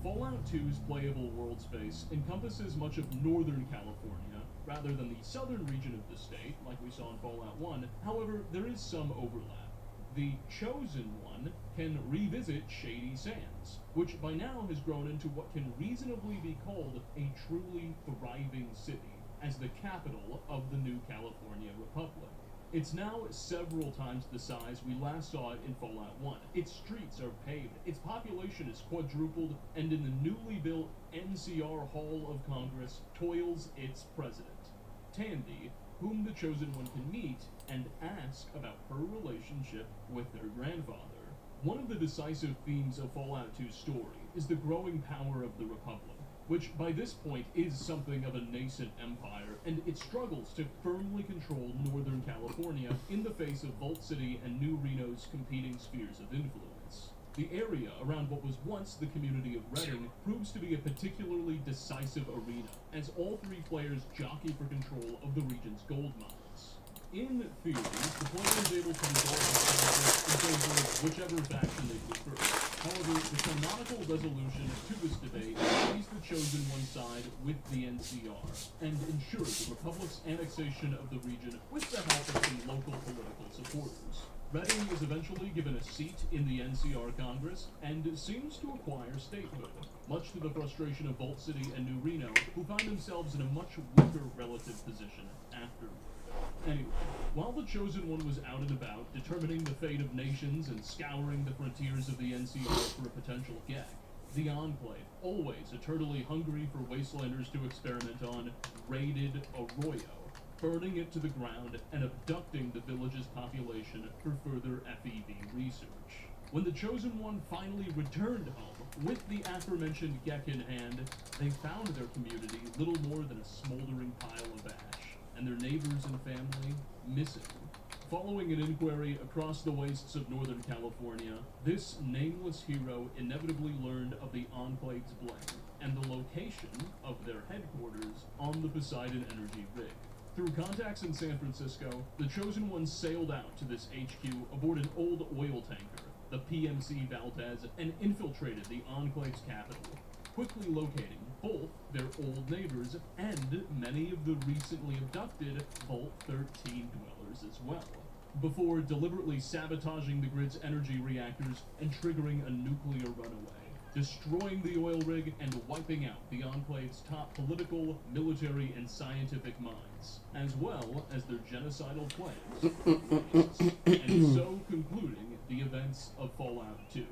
Fallout 2's playable world space encompasses much of Northern California, rather than the southern region of the state, like we saw in Fallout 1. However, there is some overlap. The Chosen One can revisit Shady Sands, which by now has grown into what can reasonably be called a truly thriving city, as the capital of the new California Republic. It's now several times the size we last saw it in Fallout 1. Its streets are paved, its population is quadrupled, and in the newly built NCR Hall of Congress toils its president, Tandy, whom the Chosen One can meet and ask about her relationship with their grandfather. One of the decisive themes of Fallout 2's story is the growing power of the Republic, which by this point is something of a nascent empire, and it struggles to firmly control Northern California in the face of Vault City and New Reno's competing spheres of influence. The area around what was once the community of Redding proves to be a particularly decisive arena, as all three players jockey for control of the region's gold mines. In theory, the player is able to resolve the conflict in favor of whichever faction they prefer. However, the canonical resolution to this debate sees the Chosen One side with the NCR, and ensures the Republic's annexation of the region with the help of some local political supporters. Redding is eventually given a seat in the NCR Congress, and seems to acquire statehood, much to the frustration of Vault City and New Reno, who find themselves in a much weaker relative position after. Anyway, while the Chosen One was out and about, determining the fate of nations and scouring the frontiers of the NCR for a potential Gek, the Enclave, always eternally hungry for wastelanders to experiment on, raided Arroyo, burning it to the ground and abducting the village's population for further FEV research. When the Chosen One finally returned home, with the aforementioned Gek in hand, they found their community little more than a smoldering pile of ash, and their neighbors and family missing. Following an inquiry across the wastes of Northern California, this nameless hero inevitably learned of the Enclave's blame, and the location of their headquarters on the Poseidon Energy rig. Through contacts in San Francisco, the Chosen One sailed out to this HQ aboard an old oil tanker, the PMC Valdez, and infiltrated the Enclave's capital, quickly locating both their old neighbors and many of the recently abducted Vault 13 dwellers as well, before deliberately sabotaging the grid's energy reactors and triggering a nuclear runaway, destroying the oil rig and wiping out the Enclave's top political, military, and scientific minds, as well as their genocidal plans, and so concluding the events of Fallout 2.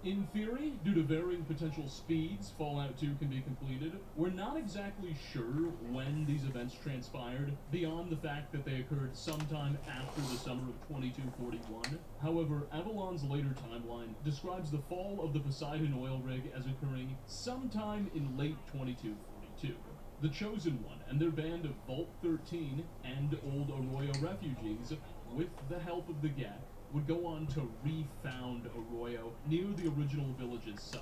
In theory, due to varying potential speeds Fallout 2 can be completed, we're not exactly sure when these events transpired, beyond the fact that they occurred sometime after the summer of 2241. However, Avalon's later timeline describes the fall of the Poseidon oil rig as occurring sometime in late 2242. The Chosen One and their band of Vault 13 and Old Arroyo refugees, with the help of the Gek, would go on to re-found Arroyo near the original village's site.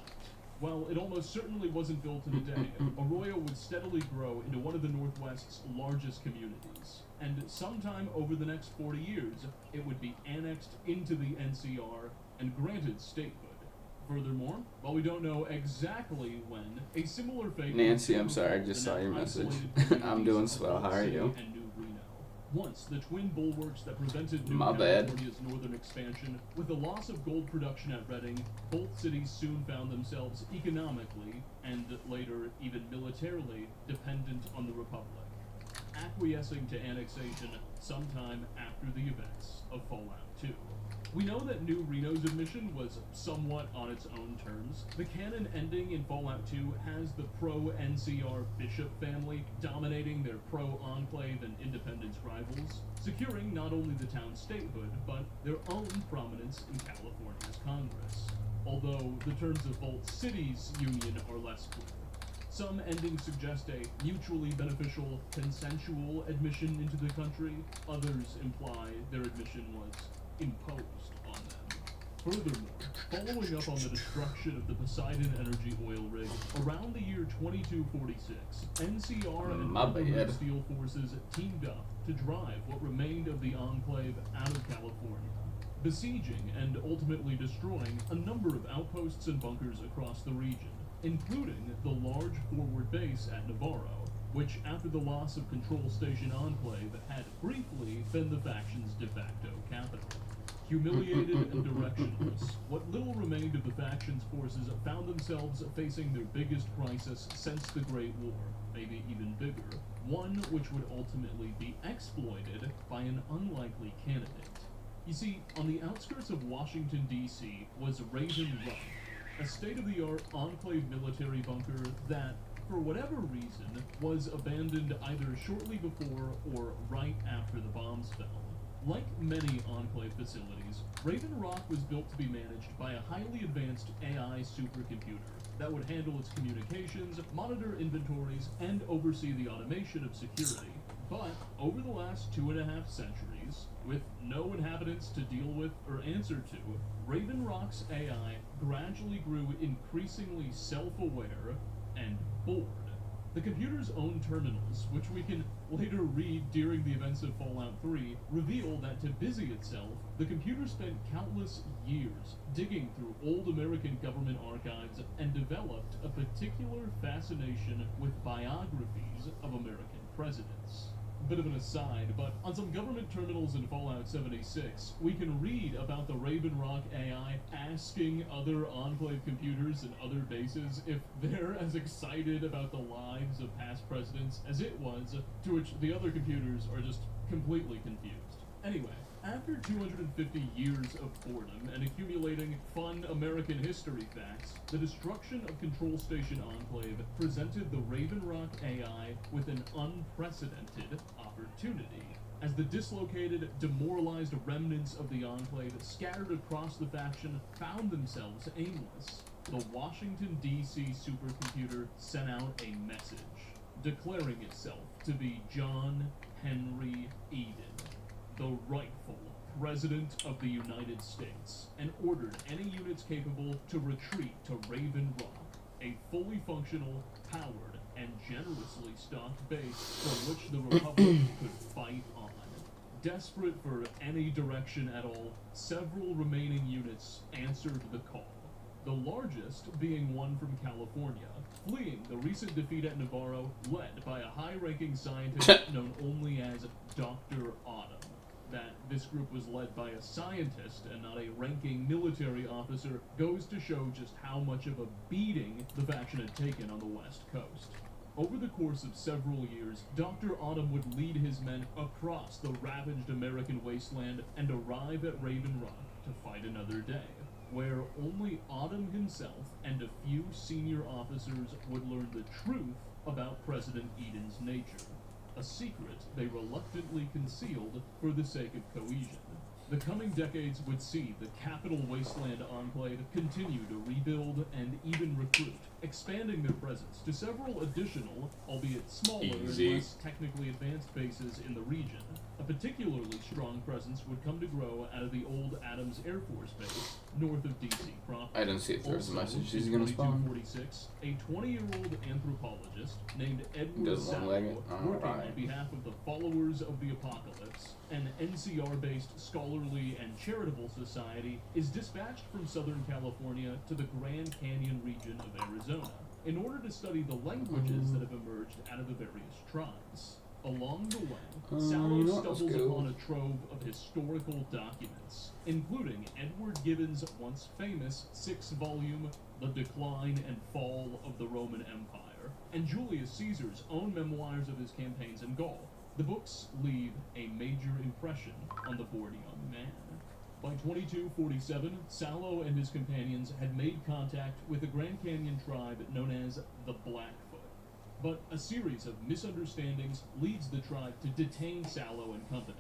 While it almost certainly wasn't built in a day, Arroyo would steadily grow into one of the Northwest's largest communities, and sometime over the next 40 years, it would be annexed into the NCR and granted statehood. Furthermore, while we don't know exactly when, a similar fate... Nancy, I'm sorry, I just saw your message. I'm doing swell, how are you? Once the twin bulwarks that prevented New My bad. California's northern expansion, with the loss of gold production at Redding, both cities soon found themselves economically, and later even militarily, dependent on the Republic. Acquiescing to annexation, sometime after the events of Fallout 2. We know that New Reno's admission was somewhat on its own terms. The canon ending in Fallout 2 has the pro-NCR Bishop family dominating their pro-Enclave and Independence rivals, securing not only the town's statehood, but their own prominence in California's Congress. Although the terms of Vault City's union are less clear. Some endings suggest a mutually beneficial, consensual admission into the country. Others imply their admission was imposed on them. Furthermore, following up on the destruction of the Poseidon Energy oil rig, around the year 2246, NCR and other Red Steel forces teamed up to drive what remained of the Enclave out of California, besieging and ultimately destroying a number of outposts and bunkers across the region, including the large forward base at Navarro, which, after the loss of Control Station Enclave, had briefly been the faction's de facto capital. Humiliated and directionless, what little remained of the faction's forces found themselves facing their biggest crisis since the Great War, maybe even bigger, one which would ultimately be exploited by an unlikely candidate. You see, on the outskirts of Washington, D.C. was Raven Rock, a state-of-the-art Enclave military bunker that, for whatever reason, was abandoned either shortly before or right after the bombs fell. Like many Enclave facilities, Raven Rock was built to be managed by a highly advanced AI supercomputer that would handle its communications, monitor inventories, and oversee the automation of security. But over the last 2.5 centuries, with no inhabitants to deal with or answer to, Raven Rock's AI gradually grew increasingly self-aware and bored. The computer's own terminals, which we can later read during the events of Fallout 3, reveal that to busy itself, the computer spent countless years digging through old American government archives and developed a particular fascination with biographies of American presidents. Bit of an aside, but on some government terminals in Fallout 76, we can read about the Raven Rock AI asking other Enclave computers and other bases if they're as excited about the lives of past presidents as it was, to which the other computers are just completely confused. Anyway, after 250 years of boredom and accumulating fun American history facts, the destruction of Control Station Enclave presented the Raven Rock AI with an unprecedented opportunity. As the dislocated, demoralized remnants of the Enclave scattered across the faction found themselves aimless, the Washington, D.C. supercomputer sent out a message, declaring itself to be John Henry Eden, the rightful President of the United States, and ordered any units capable to retreat to Raven Rock, a fully functional, powered, and generously stocked base from which the Republic could fight on. Desperate for any direction at all, several remaining units answered the call, the largest being one from California, fleeing the recent defeat at Navarro, led by a high-ranking scientist known only as Dr. Autumn. That this group was led by a scientist and not a ranking military officer goes to show just how much of a beating the faction had taken on the West Coast. Over the course of several years, Dr. Autumn would lead his men across the ravaged American wasteland and arrive at Raven Rock to fight another day, where only Autumn himself and a few senior officers would learn the truth about President Eden's nature. A secret they reluctantly concealed for the sake of cohesion. The coming decades would see the Capital Wasteland Enclave continue to rebuild and even recruit, expanding their presence to several additional, albeit smaller and less technically advanced bases in the region. A particularly strong presence would come to grow out of the old Adams Air Force Base, north of D.C. proper. I don't see if there's a Also, message she's in gonna spawn. 2246, a 20-year-old anthropologist named Edward Doesn't look like Sallow, it. working on Alright. behalf of the Followers of the Apocalypse, an NCR-based scholarly and charitable society, is dispatched from Southern California to the Grand Canyon region of Arizona in order to study the languages that have emerged out of the various tribes. Along the way, Sallow you know what, let's stumbles go. upon a trove of historical documents, including Edward Gibbon's once famous 6-volume The Decline and Fall of the Roman Empire, and Julius Caesar's own memoirs of his campaigns in Gaul, The books leave a major impression on the bored young man. By 2247, Sallow and his companions had made contact with a Grand Canyon tribe known as the Blackfoot. But a series of misunderstandings leads the tribe to detain Sallow and company.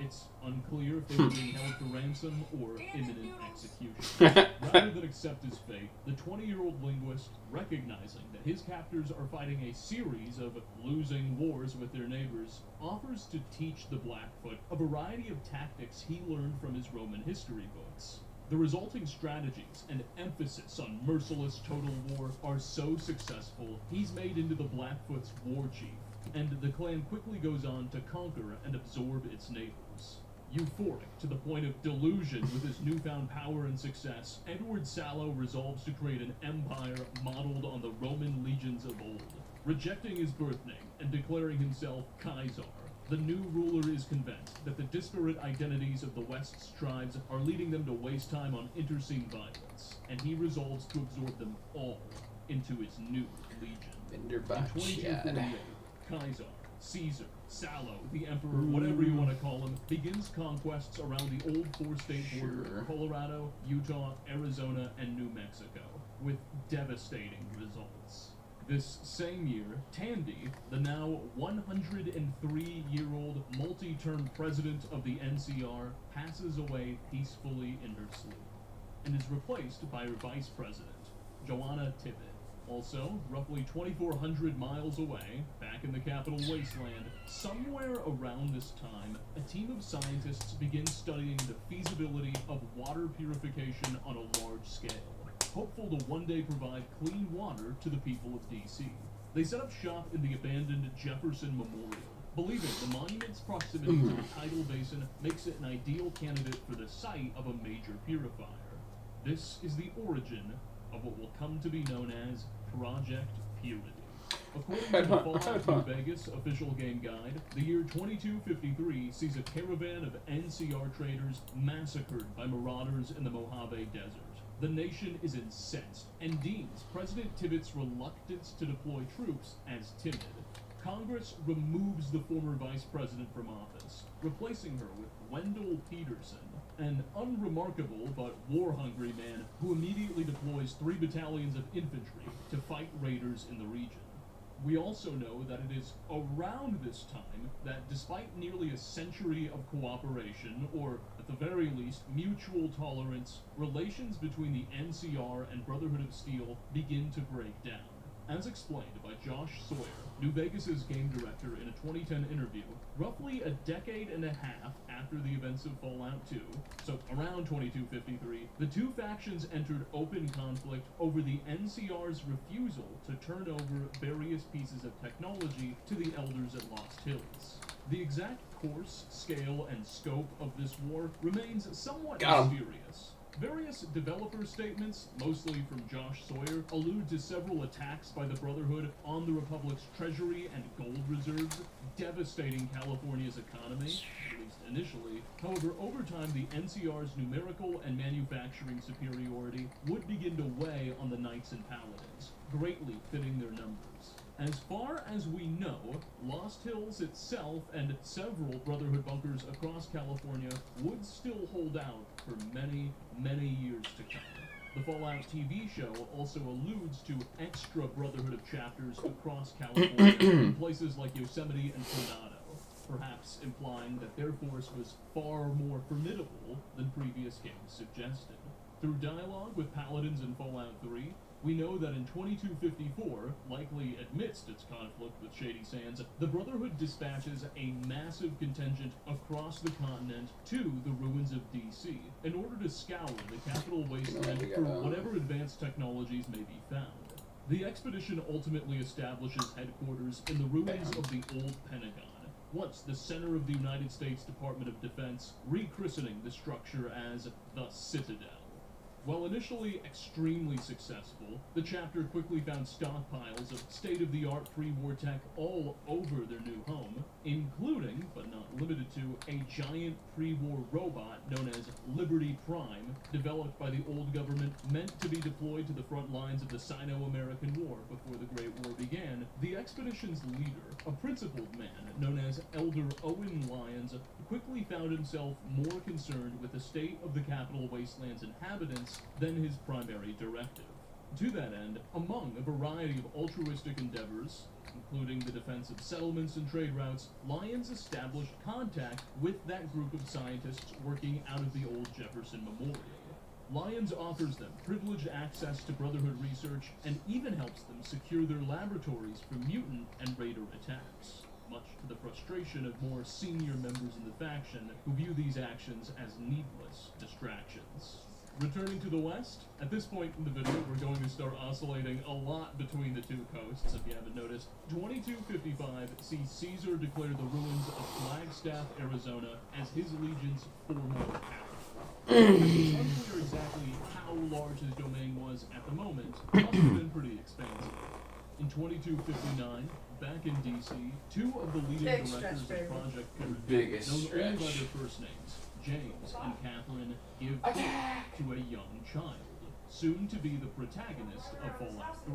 It's unclear if they were being held for ransom or imminent execution. Rather than accept his fate, the 20-year-old linguist, recognizing that his captors are fighting a series of losing wars with their neighbors, offers to teach the Blackfoot a variety of tactics he learned from his Roman history books. The resulting strategies and emphasis on merciless total war are so successful, he's made into the Blackfoot's war chief, and the clan quickly goes on to conquer and absorb its neighbors. Euphoric to the point of delusion with his newfound power and success, Edward Sallow resolves to create an empire modeled on the Roman legions of old. Rejecting his birth name and declaring himself Caesar, the new ruler is convinced that the disparate identities of the West's tribes are leading them to waste time on interscene violence, and he resolves to absorb them all into his new legion. In 2248, Caesar, Caesar, Sallow, the Emperor, whatever you want to call him, begins conquests around the old four-state border of Colorado, Utah, Arizona, and New Mexico, with devastating results. This same year, Tandy, the now 103-year-old multi-term president of the NCR, passes away peacefully in her sleep, and is replaced by her vice president, Joanna Tippit. Also, roughly 2,400 miles away, back in the capital wasteland, somewhere around this time, a team of scientists begin studying the feasibility of water purification on a large scale, hopeful to one day provide clean water to the people of DC. They set up shop in the abandoned Jefferson Memorial, believing the monument's proximity to the tidal basin makes it an ideal candidate for the site of a major purifier. This is the origin of what will come to be known as Project Purity. According to the Fallout New Vegas official game guide, the year 2253 sees a caravan of NCR traders massacred by marauders in the Mojave Desert. The nation is incensed and deems President Tibbet's reluctance to deploy troops as timid. Congress removes the former vice president from office, replacing her with Wendell Peterson, an unremarkable but war-hungry man who immediately deploys 3 battalions of infantry to fight raiders in the region. We also know that it is around this time that, despite nearly a century of cooperation, or at the very least mutual tolerance, relations between the NCR and Brotherhood of Steel begin to break down. As explained by Josh Sawyer, New Vegas' game director, in a 2010 interview, roughly a decade and a half after the events of Fallout 2, so around 2253, the two factions entered open conflict over the NCR's refusal to turn over various pieces of technology to the Elders at Lost Hills. The exact course, scale, and scope of this war remains somewhat mysterious. Various developer statements, mostly from Josh Sawyer, allude to several attacks by the Brotherhood on the Republic's treasury and gold reserves, devastating California's economy, at least initially. However, over time, the NCR's numerical and manufacturing superiority would begin to weigh on the Knights and Paladins, greatly thinning their numbers. As far as we know, Lost Hills itself and several Brotherhood bunkers across California would still hold out for many, many years to come. The Fallout TV show also alludes to extra Brotherhood of chapters across California, in places like Yosemite and Coronado, perhaps implying that their force was far more formidable than previous games suggested. Through dialogue with Paladins in Fallout 3, we know that in 2254, likely amidst its conflict with Shady Sands, the Brotherhood dispatches a massive contingent across the continent to the ruins of DC in order to scour the capital wasteland for whatever advanced technologies may be found. The expedition ultimately establishes headquarters in the ruins of the old Pentagon, once the center of the United States Department of Defense, rechristening the structure as the Citadel. While initially extremely successful, the chapter quickly found stockpiles of state-of-the-art pre-war tech all over their new home, including, but not limited to, a giant pre-war robot known as Liberty Prime, developed by the old government, meant to be deployed to the front lines of the Sino-American War before the Great War began. The expedition's leader, a principled man known as Elder Owen Lyons, quickly found himself more concerned with the state of the capital wasteland's inhabitants than his primary directive. To that end, among a variety of altruistic endeavors, including the defense of settlements and trade routes, Lyons established contact with that group of scientists working out of the old Jefferson Memorial. Lyons offers them privileged access to Brotherhood research and even helps them secure their laboratories from mutant and raider attacks, much to the frustration of more senior members in the faction who view these actions as needless distractions. Returning to the west, at this point in the video, we're going to start oscillating a lot between the two coasts, if you haven't noticed. 2255 sees Caesar declare the ruins of Flagstaff, Arizona, as his legion's former capital. It's unclear exactly how large his domain was at the moment, but must have been pretty expansive. In 2259, back in DC, two of the leading directors of Project Pyramid, known only by their first names, James and Catherine, give birth to a young child, soon to be the protagonist of Fallout 3.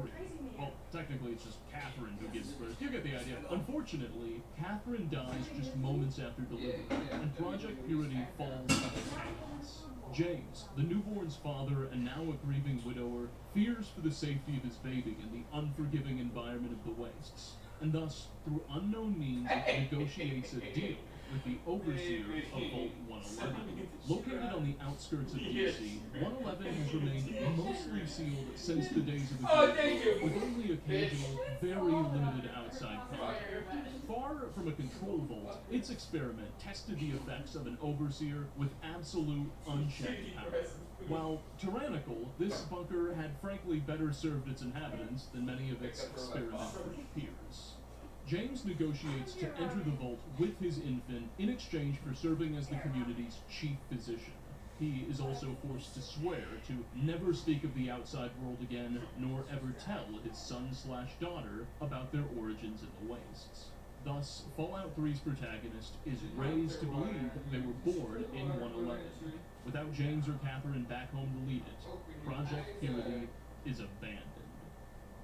Well, technically it's just Catherine who gives birth. You get the idea. Unfortunately, Catherine dies just moments after delivery, and Project Purity falls into chaos. James, the newborn's father and now a grieving widower, fears for the safety of his baby in the unforgiving environment of the wastes, and thus, through unknown means, negotiates a deal with the overseer of Vault 111. Located on the outskirts of DC, 111 has remained mostly sealed since the days of the Great War, with only occasional, very limited outside contact. Far from a control vault, its experiment tested the effects of an overseer with absolute, unchecked power. While tyrannical, this bunker had frankly better served its inhabitants than many of its experimental peers. James negotiates to enter the vault with his infant in exchange for serving as the community's chief physician. He is also forced to swear to never speak of the outside world again, nor ever tell his son/daughter about their origins in the wastes. Thus, Fallout 3's protagonist is raised to believe they were born in 111. Without James or Catherine back home to lead it, Project Purity is abandoned.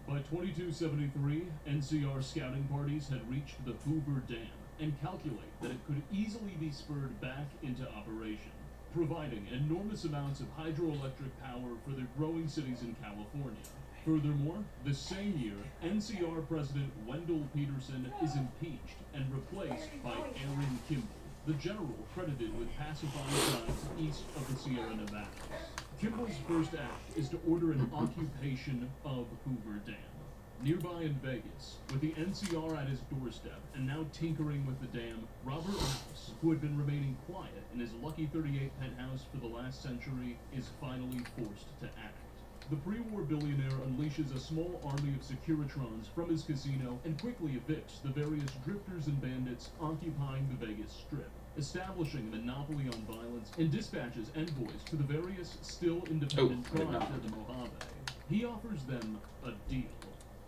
By 2273, NCR scouting parties had reached the Hoover Dam and calculate that it could easily be spurred back into operation, providing enormous amounts of hydroelectric power for the growing cities in California. Furthermore, the same year, NCR President Wendell Peterson is impeached and replaced by Aaron Kimball, the general credited with pacifying tribes east of the Sierra Nevadas. Kimball's first act is to order an occupation of Hoover Dam. Nearby in Vegas, with the NCR at his doorstep and now tinkering with the dam, Robert House, who had been remaining quiet in his lucky 38 penthouse for the last century, is finally forced to act. The pre-war billionaire unleashes a small army of Securitrons from his casino and quickly evicts the various drifters and bandits occupying the Vegas Strip, establishing a monopoly on violence, and dispatches envoys to the various still independent tribes of the Mojave. He offers them a deal.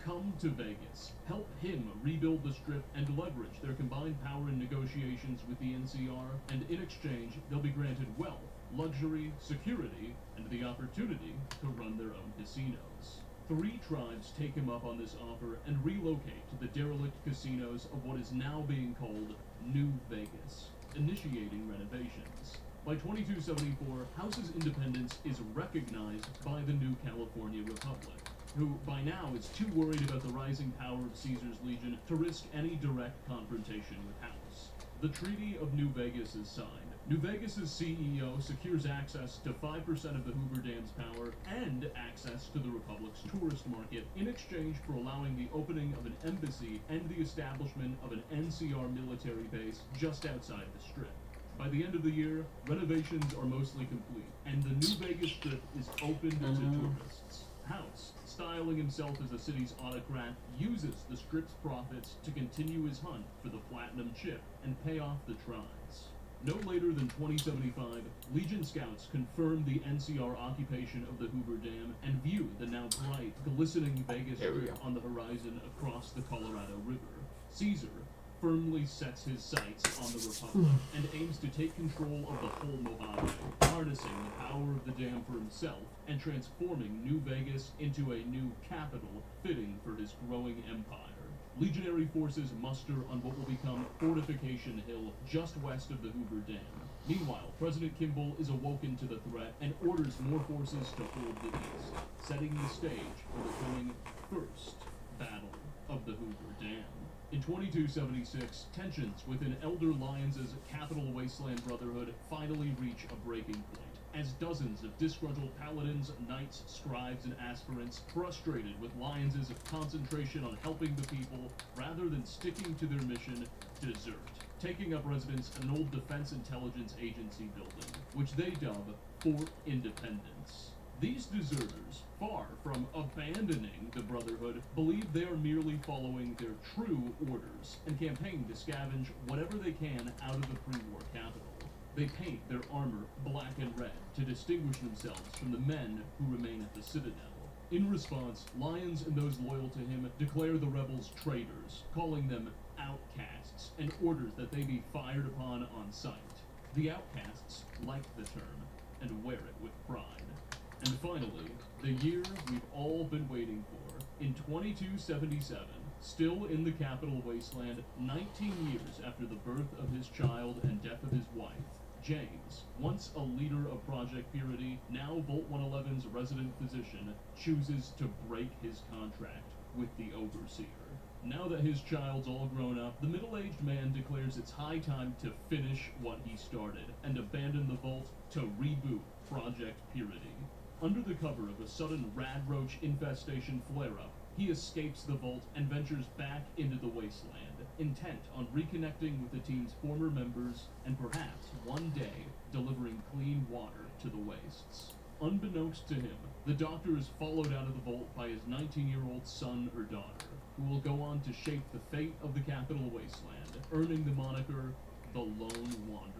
Come to Vegas, help him rebuild the Strip, and leverage their combined power in negotiations with the NCR, and in exchange, they'll be granted wealth, luxury, security, and the opportunity to run their own casinos. 3 tribes take him up on this offer and relocate to the derelict casinos of what is now being called New Vegas, initiating renovations. By 2274, House's independence is recognized by the new California Republic, who by now is too worried about the rising power of Caesar's legion to risk any direct confrontation with House. The Treaty of New Vegas is signed. New Vegas's CEO secures access to 5% of the Hoover Dam's power and access to the Republic's tourist market in exchange for allowing the opening of an embassy and the establishment of an NCR military base just outside the Strip. By the end of the year, renovations are mostly complete, and the New Vegas Strip is open to tourists. House, styling himself as the city's autocrat, uses the Strip's profits to continue his hunt for the Platinum Chip and pay off the tribes. No later than 2075, Legion scouts confirmed the NCR occupation of the Hoover Dam and viewed the now bright, glistening Vegas Here we Strip go. on the horizon across the Colorado River. Caesar firmly sets his sights on the Republic and aims to take control of the whole Mojave, harnessing the power of the dam for himself and transforming New Vegas into a new capital fitting for his growing empire. Legionary forces muster on what will become Fortification Hill just west of the Hoover Dam. Meanwhile, President Kimball is awoken to the threat and orders more forces to hold the east, setting the stage for the coming First Battle of the Hoover Dam. In 2276, tensions within Elder Lyons' Capital Wasteland Brotherhood finally reach a breaking point, as dozens of disgruntled paladins, knights, scribes, and aspirants, frustrated with Lyons' concentration on helping the people rather than sticking to their mission, desert, taking up residence in an old Defense Intelligence Agency building, which they dub Fort Independence. These deserters, far from abandoning the Brotherhood, believe they are merely following their true orders and campaign to scavenge whatever they can out of the pre-war capital. They paint their armor black and red to distinguish themselves from the men who remain at the Citadel. In response, Lyons and those loyal to him declare the rebels traitors, calling them outcasts, and orders that they be fired upon on sight. The outcasts like the term and wear it with pride. And finally, the year we've all been waiting for. In 2277, still in the Capital Wasteland, 19 years after the birth of his child and death of his wife, James, once a leader of Project Purity, now Volt 111's resident physician, chooses to break his contract with the Overseer. Now that his child's all grown up, the middle-aged man declares it's high time to finish what he started and abandon the Vault to reboot Project Purity. Under the cover of a sudden Radroach infestation flare-up, he escapes the Vault and ventures back into the Wasteland, intent on reconnecting with the team's former members and perhaps one day delivering clean water to the wastes. Unbeknownst to him, the Doctor is followed out of the Vault by his 19-year-old son or daughter, who will go on to shape the fate of the Capital Wasteland, earning the moniker the Lone Wanderer.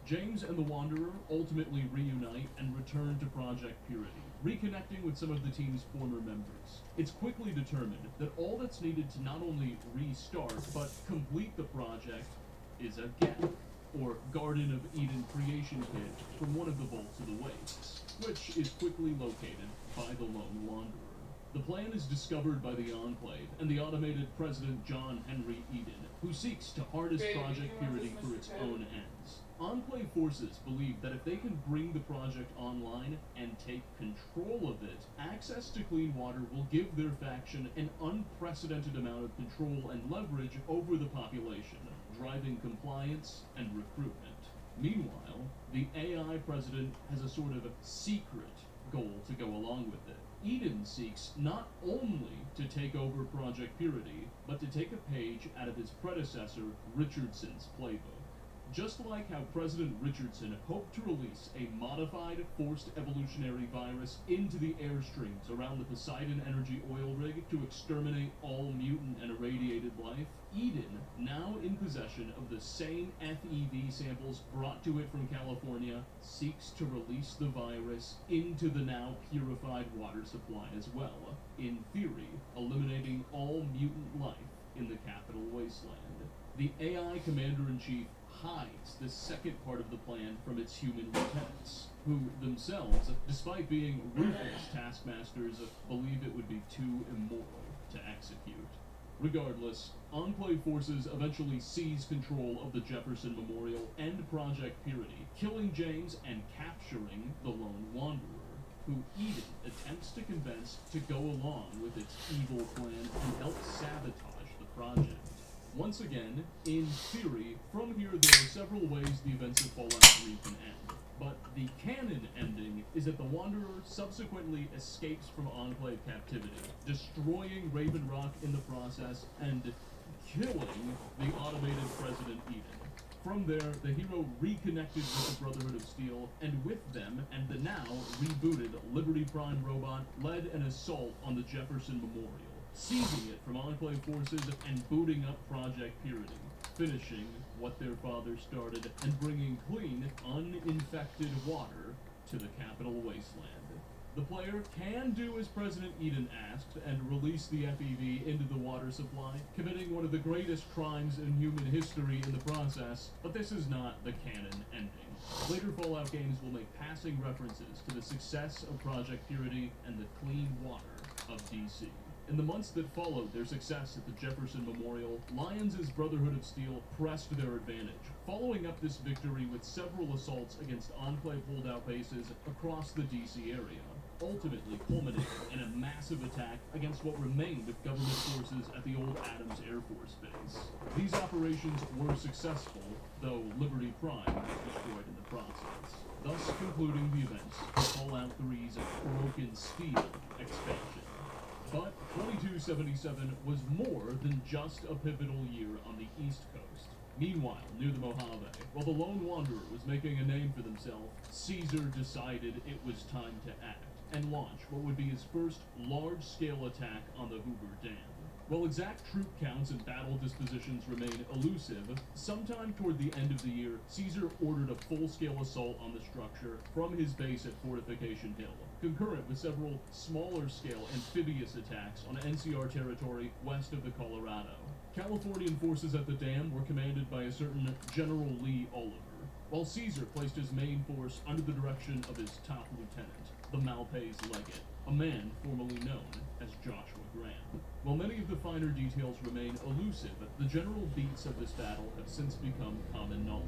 James and the Wanderer ultimately reunite and return to Project Purity, reconnecting with some of the team's former members. It's quickly determined that all that's needed to not only restart, but complete the project is a gap, or Garden of Eden creation kit from one of the Vaults of the Wastes, which is quickly located by the Lone Wanderer. The plan is discovered by the Enclave and the automated President John Henry Eden, who seeks to harness Project Purity for its own ends. Enclave forces believe that if they can bring the project online and take control of it, access to clean water will give their faction an unprecedented amount of control and leverage over the population, driving compliance and recruitment. Meanwhile, the AI president has a sort of secret goal to go along with it. Eden seeks not only to take over Project Purity, but to take a page out of his predecessor, Richardson's playbook. Just like how President Richardson hoped to release a modified forced evolutionary virus into the airstreams around the Poseidon Energy oil rig to exterminate all mutant and irradiated life, Eden, now in possession of the same FEV samples brought to it from California, seeks to release the virus into the now purified water supply as well, in theory, eliminating all mutant life in the Capital Wasteland. The AI Commander-in-Chief hides the second part of the plan from its human lieutenants, who themselves, despite being ruthless taskmasters, believe it would be too immoral to execute. Regardless, Enclave forces eventually seize control of the Jefferson Memorial and Project Purity, killing James and capturing the Lone Wanderer, who Eden attempts to convince to go along with its evil plan and help sabotage the project. Once again, in theory, from here there are several ways the events of Fallout 3 can end. But the canon ending is that the Wanderer subsequently escapes from Enclave captivity, destroying Raven Rock in the process and killing the automated President Eden. From there, the hero reconnected with the Brotherhood of Steel, and with them and the now rebooted Liberty Prime robot led an assault on the Jefferson Memorial, seizing it from Enclave forces and booting up Project Purity. finishing what their father started and bringing clean, uninfected water to the capital wasteland. The player can do as President Eden asked and release the FEV into the water supply, committing one of the greatest crimes in human history in the process, but this is not the canon ending. Later Fallout games will make passing references to the success of Project Purity and the clean water of DC. In the months that followed their success at the Jefferson Memorial, Lions' Brotherhood of Steel pressed their advantage, following up this victory with several assaults against Enclave holdout bases across the DC area, ultimately culminating in a massive attack against what remained of government forces at the old Adams Air Force Base. These operations were successful, though Liberty Prime was destroyed in the process, thus concluding the events of Fallout 3's Broken Steel expansion. But 2277 was more than just a pivotal year on the East Coast. Meanwhile, near the Mojave, while the Lone Wanderer was making a name for themselves, Caesar decided it was time to act and launch what would be his first large-scale attack on the Hoover Dam. While exact troop counts and battle dispositions remain elusive, sometime toward the end of the year, Caesar ordered a full-scale assault on the structure from his base at Fortification Hill, concurrent with several smaller-scale amphibious attacks on NCR territory west of the Colorado. Californian forces at the dam were commanded by a certain General Lee Oliver, while Caesar placed his main force under the direction of his top lieutenant, the Malpais Legate, a man formerly known as Joshua Graham. While many of the finer details remain elusive, the general beats of this battle have since become common knowledge.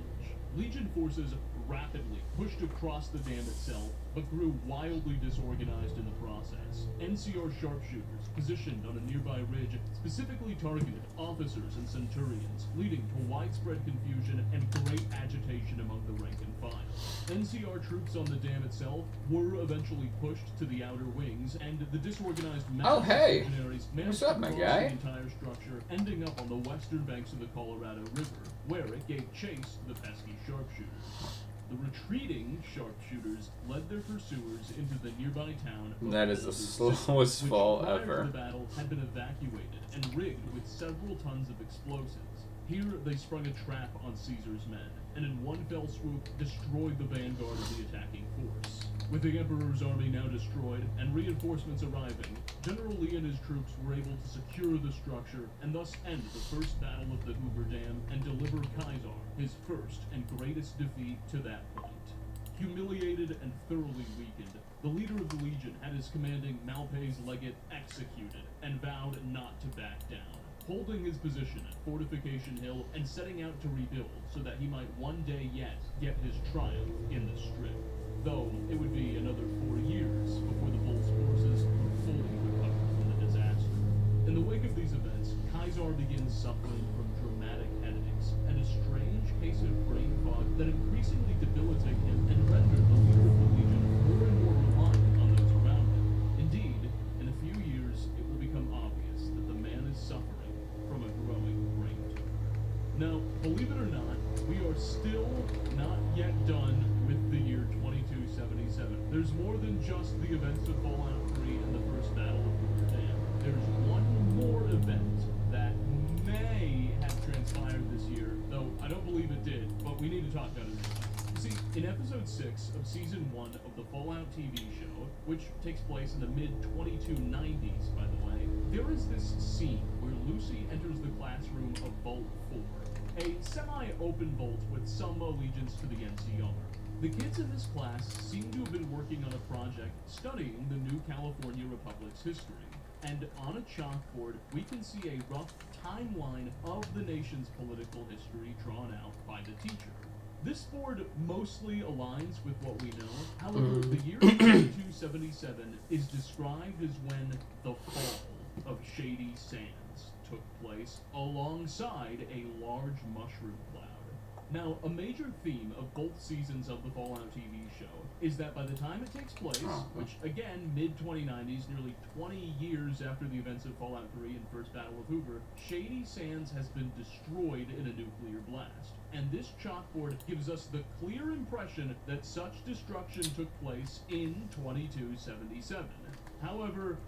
Legion forces rapidly pushed across the dam itself, but grew wildly disorganized in the process. NCR sharpshooters positioned on a nearby ridge specifically targeted officers and centurions, leading to widespread confusion and great agitation among the rank and file. NCR troops on the dam itself were eventually pushed to the outer wings, and the disorganized mass of legionaries managed to cross the entire structure, ending up on the western banks of the Colorado River, where it gave chase to the pesky sharpshooters. The retreating sharpshooters led their pursuers into the nearby town. That is the slowest fall ever. The battle had been evacuated and rigged with several tons of explosives. Here they sprung a trap on Caesar's men, and in one fell swoop destroyed the vanguard of the attacking force. With the Emperor's army now destroyed and reinforcements arriving, General Lee and his troops were able to secure the structure and thus end the first battle of the Hoover Dam and deliver Caesar his first and greatest defeat to that point. Humiliated and thoroughly weakened, the leader of the Legion had his commanding Malpais Legate executed and vowed not to back down, holding his position at Fortification Hill and setting out to rebuild so that he might one day yet get his triumph in the Strip. Though it would be another 4 years before the Bulls' forces were fully recovered from the disaster. In the wake of these events, Caesar begins suffering from dramatic headaches and a strange case of brain fog that increasingly debilitated him and rendered the leader of the Legion more and more reliant on those around him. Indeed, in a few years, it will become obvious that the man is suffering from a growing brain tumor. Now, believe it or not, we are still not yet done with the year 2277. There's more than just the events of Fallout 3 and the first battle of Hoover Dam. There's one more event that may have transpired this year, though I don't believe it did, but we need to talk about it anyway. You see, in episode 6 of season 1 of the Fallout TV show, which takes place in the mid-2290s, by the way, there is this scene where Lucy enters the classroom of Vault 4, a semi-open vault with some allegiance to the NCR. The kids in this class seem to have been working on a project studying the new California Republic's history, and on a chalkboard we can see a rough timeline of the nation's political history drawn out by the teacher. This board mostly aligns with what we know, however, the year 2277 is described as when the fall of Shady Sands took place alongside a large mushroom cloud. Now, a major theme of both seasons of the Fallout TV show is that by the time it takes place, which again, mid-2090s, nearly 20 years after the events of Fallout 3 and First Battle of Hoover, Shady Sands has been destroyed in a nuclear blast. And this chalkboard gives us the clear impression that such destruction took place in 2277. However,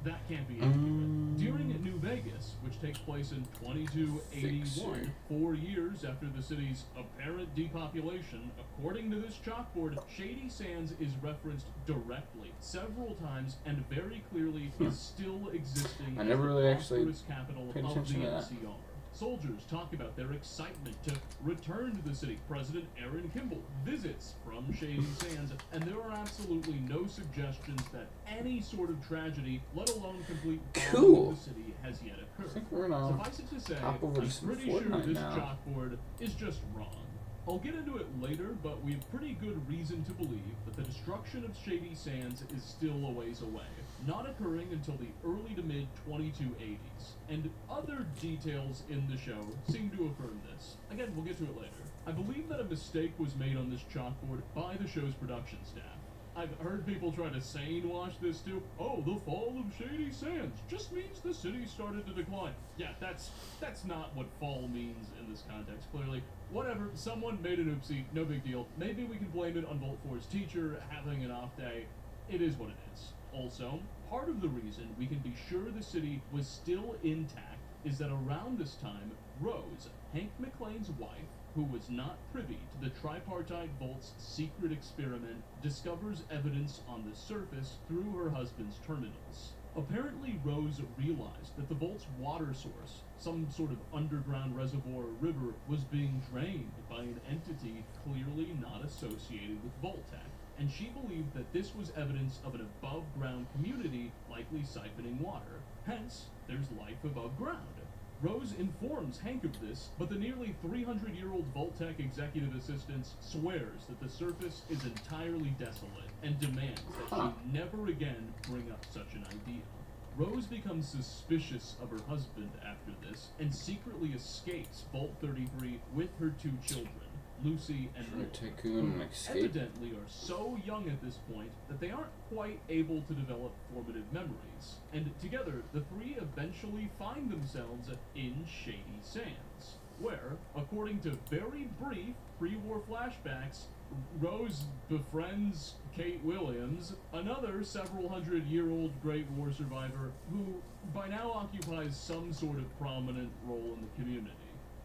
that can't be accurate. During New Vegas, which takes place in 2281, 4 years after the city's apparent depopulation. According to this chalkboard, Shady Sands is referenced directly several times and very clearly is still existing I never as really the actually prosperous capital paid of attention the to that. NCR. Soldiers talk about their excitement to return to the city. President Aaron Kimball visits from Shady Sands, and there are absolutely no suggestions that any sort of tragedy, let alone complete bombing Cool. of the city, has yet I occurred. think we're gonna Suffice it to say, hop over to I'm some pretty sure Fortnite this now. chalkboard is just wrong. I'll get into it later, but we have pretty good reason to believe that the destruction of Shady Sands is still a ways away, not occurring until the early to mid 2280s. And other details in the show seem to affirm this. Again, we'll get to it later. I believe that a mistake was made on this chalkboard by the show's production staff. I've heard people try to sane wash this too. Oh, the fall of Shady Sands just means the city started to decline. Yeah, that's not what fall means in this context, clearly. Whatever, someone made an oopsie, no big deal. Maybe we can blame it on Volt 4's teacher having an off day. It is what it is. Also, part of the reason we can be sure the city was still intact is that around this time, Rose, Hank McClane's wife, who was not privy to the tripartite Volt's secret experiment, discovers evidence on the surface through her husband's terminals. Apparently, Rose realized that the Volt's water source, some sort of underground reservoir or river, was being drained by an entity clearly not associated with Voltech, and she believed that this was evidence of an above-ground community likely siphoning water. Hence, there's life above ground. Rose informs Hank of this, but the nearly 300-year-old Voltech executive assistant swears that the surface is entirely desolate and demands that she never again bring up such an idea. Rose becomes suspicious of her husband after this and secretly escapes Vault 33 with her 2 children, Lucy and Trying Noel, to tycoon who escape. evidently are so young at this point that they aren't quite able to develop formative memories. And together, the 3 eventually find themselves in Shady Sands, where, according to very brief pre-war flashbacks, Rose befriends Kate Williams, another several hundred-year-old Great War survivor who by now occupies some sort of prominent role in the community.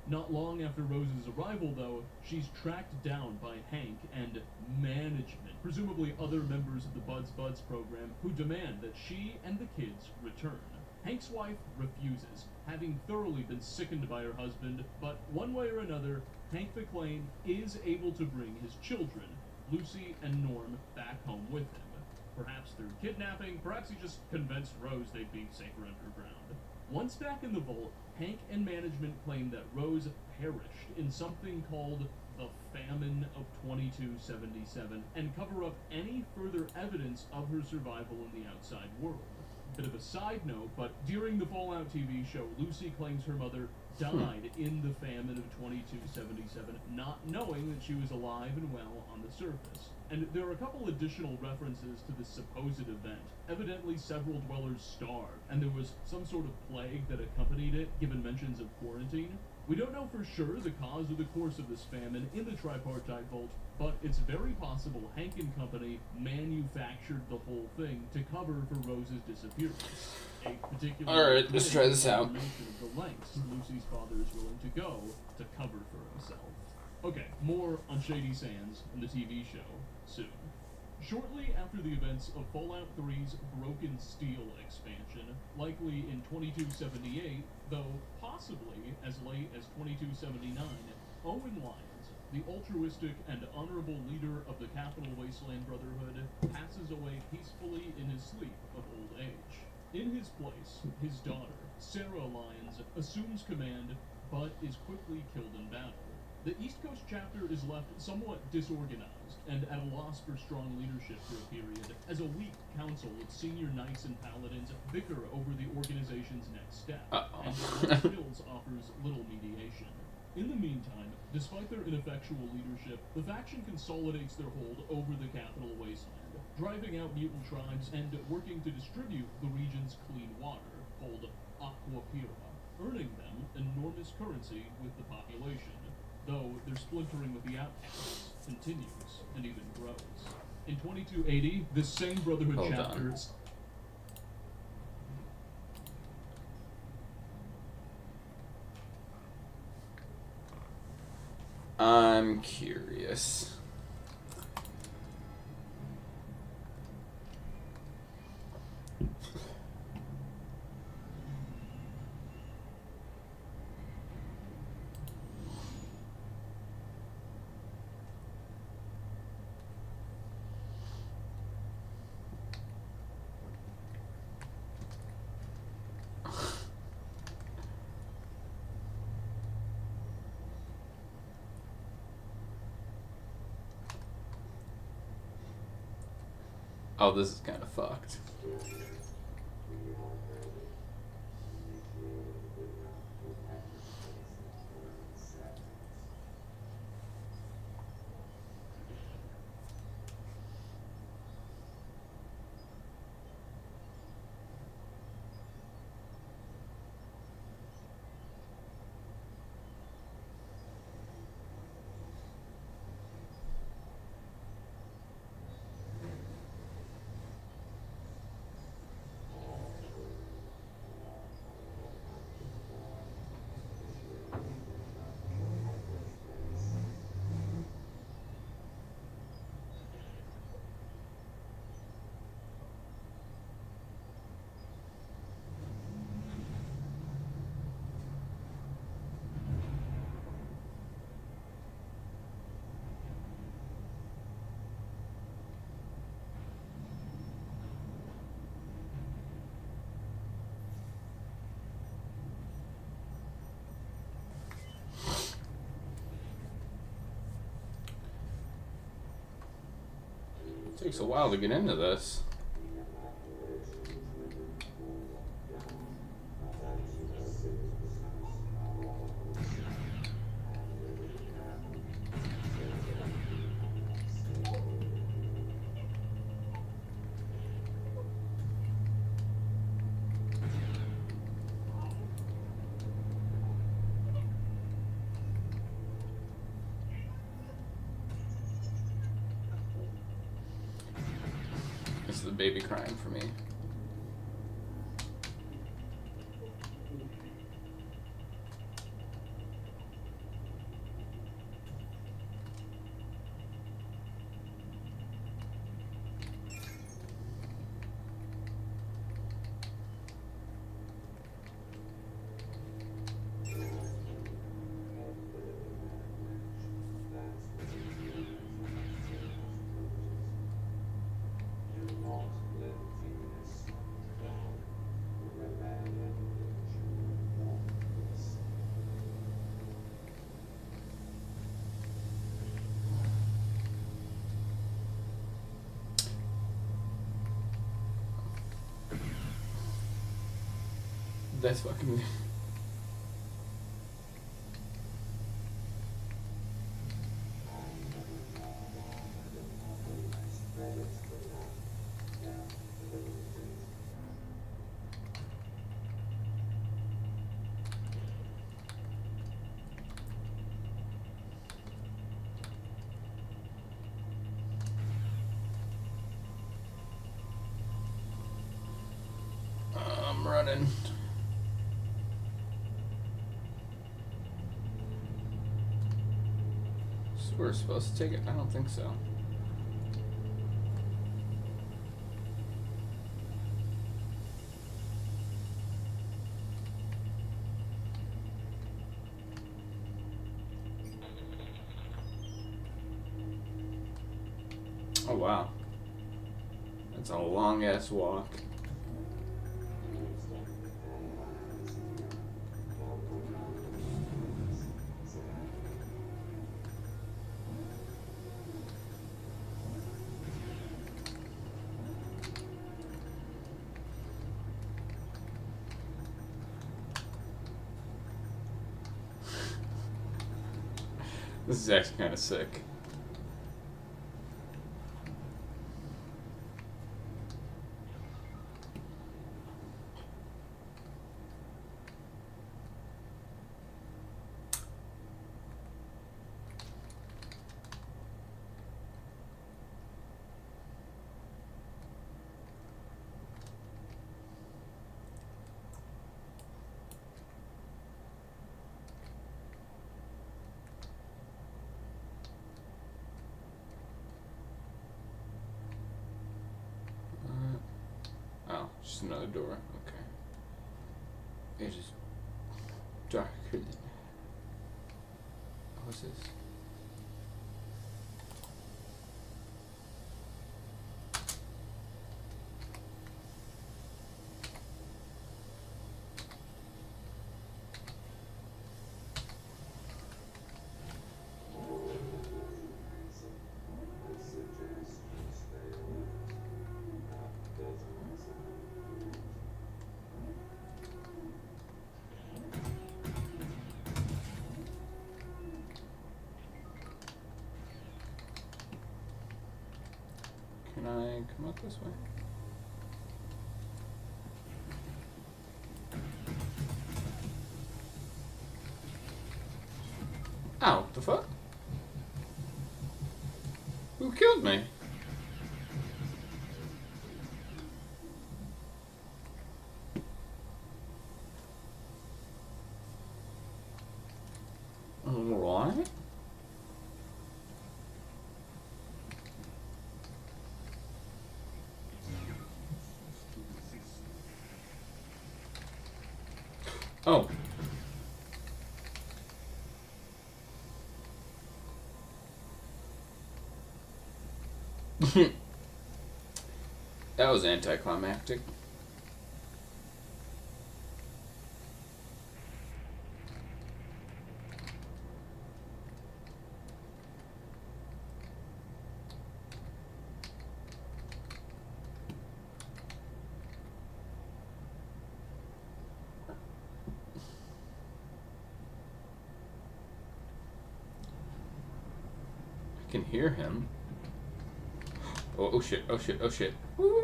Not long after Rose's arrival, though, she's tracked down by Hank and management, presumably other members of the Buds Buds program, who demand that she and the kids return. Hank's wife refuses, having thoroughly been sickened by her husband, but one way or another, Hank McClane is able to bring his children, Lucy and Norm, back home with him. Perhaps through kidnapping, perhaps he just convinced Rose they'd be safer underground. Once back in the vault, Hank and management claim that Rose perished in something called the Famine of 2277 and cover up any further evidence of her survival in the outside world. Bit of a side note, but during the Fallout TV show, Lucy claims her mother died in the Famine of 2277, not knowing that she was alive and well on the surface. And there are a couple additional references to this supposed event. Evidently, several dwellers starved, and there was some sort of plague that accompanied it, given mentions of quarantine. We don't know for sure the cause or the course of this famine in the tripartite vault, but it's very possible Hank and company manufactured the whole thing to cover for Rose's disappearance. A particular Alright, let's try this out. explanation of the lengths Lucy's father is willing to go to cover for himself. Okay, more on Shady Sands and the TV show soon. Shortly after the events of Fallout 3's Broken Steel expansion, likely in 2278, though possibly as late as 2279, Owen Lyons, the altruistic and honorable leader of the Capital Wasteland Brotherhood, passes away peacefully in his sleep of old age. In his place, his daughter, Sarah Lyons, assumes command, but is quickly killed in battle. The East Coast chapter is left somewhat disorganized and at a loss for strong leadership for a period, as a weak council of senior knights and paladins bicker over the organization's next step, and Los Hills offers little mediation. In the meantime, despite their ineffectual leadership, the faction consolidates their hold over the Capital Wasteland, driving out mutant tribes and working to distribute the region's clean water, called Aqua Pura, earning them enormous currency with the population. Though their splintering with the outcasts continues and even grows. In 2280, this same Brotherhood Hold chapter... on. I'm curious. Oh, this is kind of fucked. It takes a while to get into this. This is the baby crying for me. That's fucking. I'm running. So we're supposed to take it? I don't think so. Oh wow. That's a long ass walk. This is actually kind of sick. Just another door. Okay. It is darker than. What's this? Can I come out this way? Ow, the fuck? Who killed me? What? Oh. That was anticlimactic. I can hear him. Oh, oh shit, oh shit, oh shit. Ooh.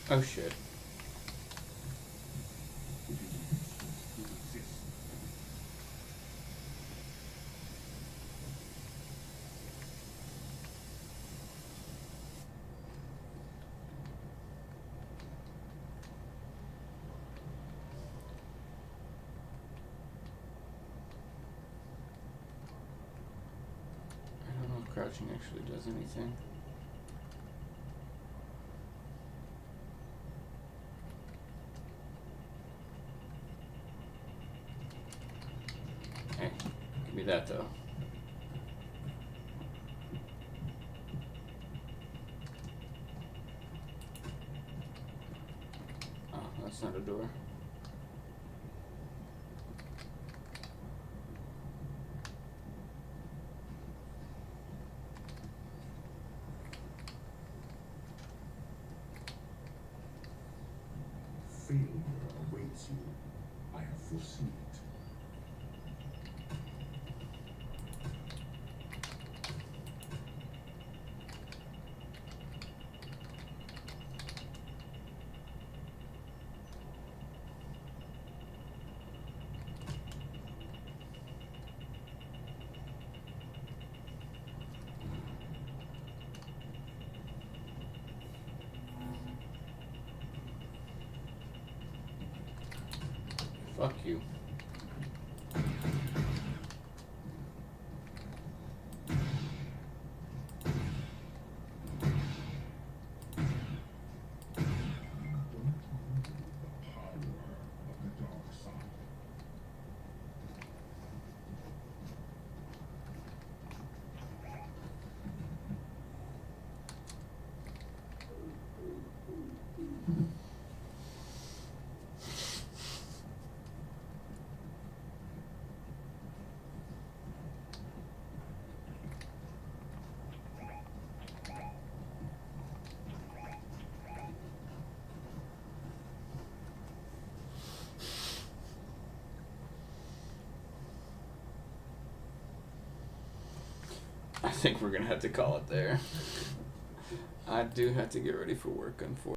Oh shit. I don't know if crouching actually does anything. you that though. Oh, that's not a door. Failure awaits you. I have foreseen it. Fuck you. The power of the dark side. I think we're gonna have to call it there. I do have to get ready for work, unfortunately.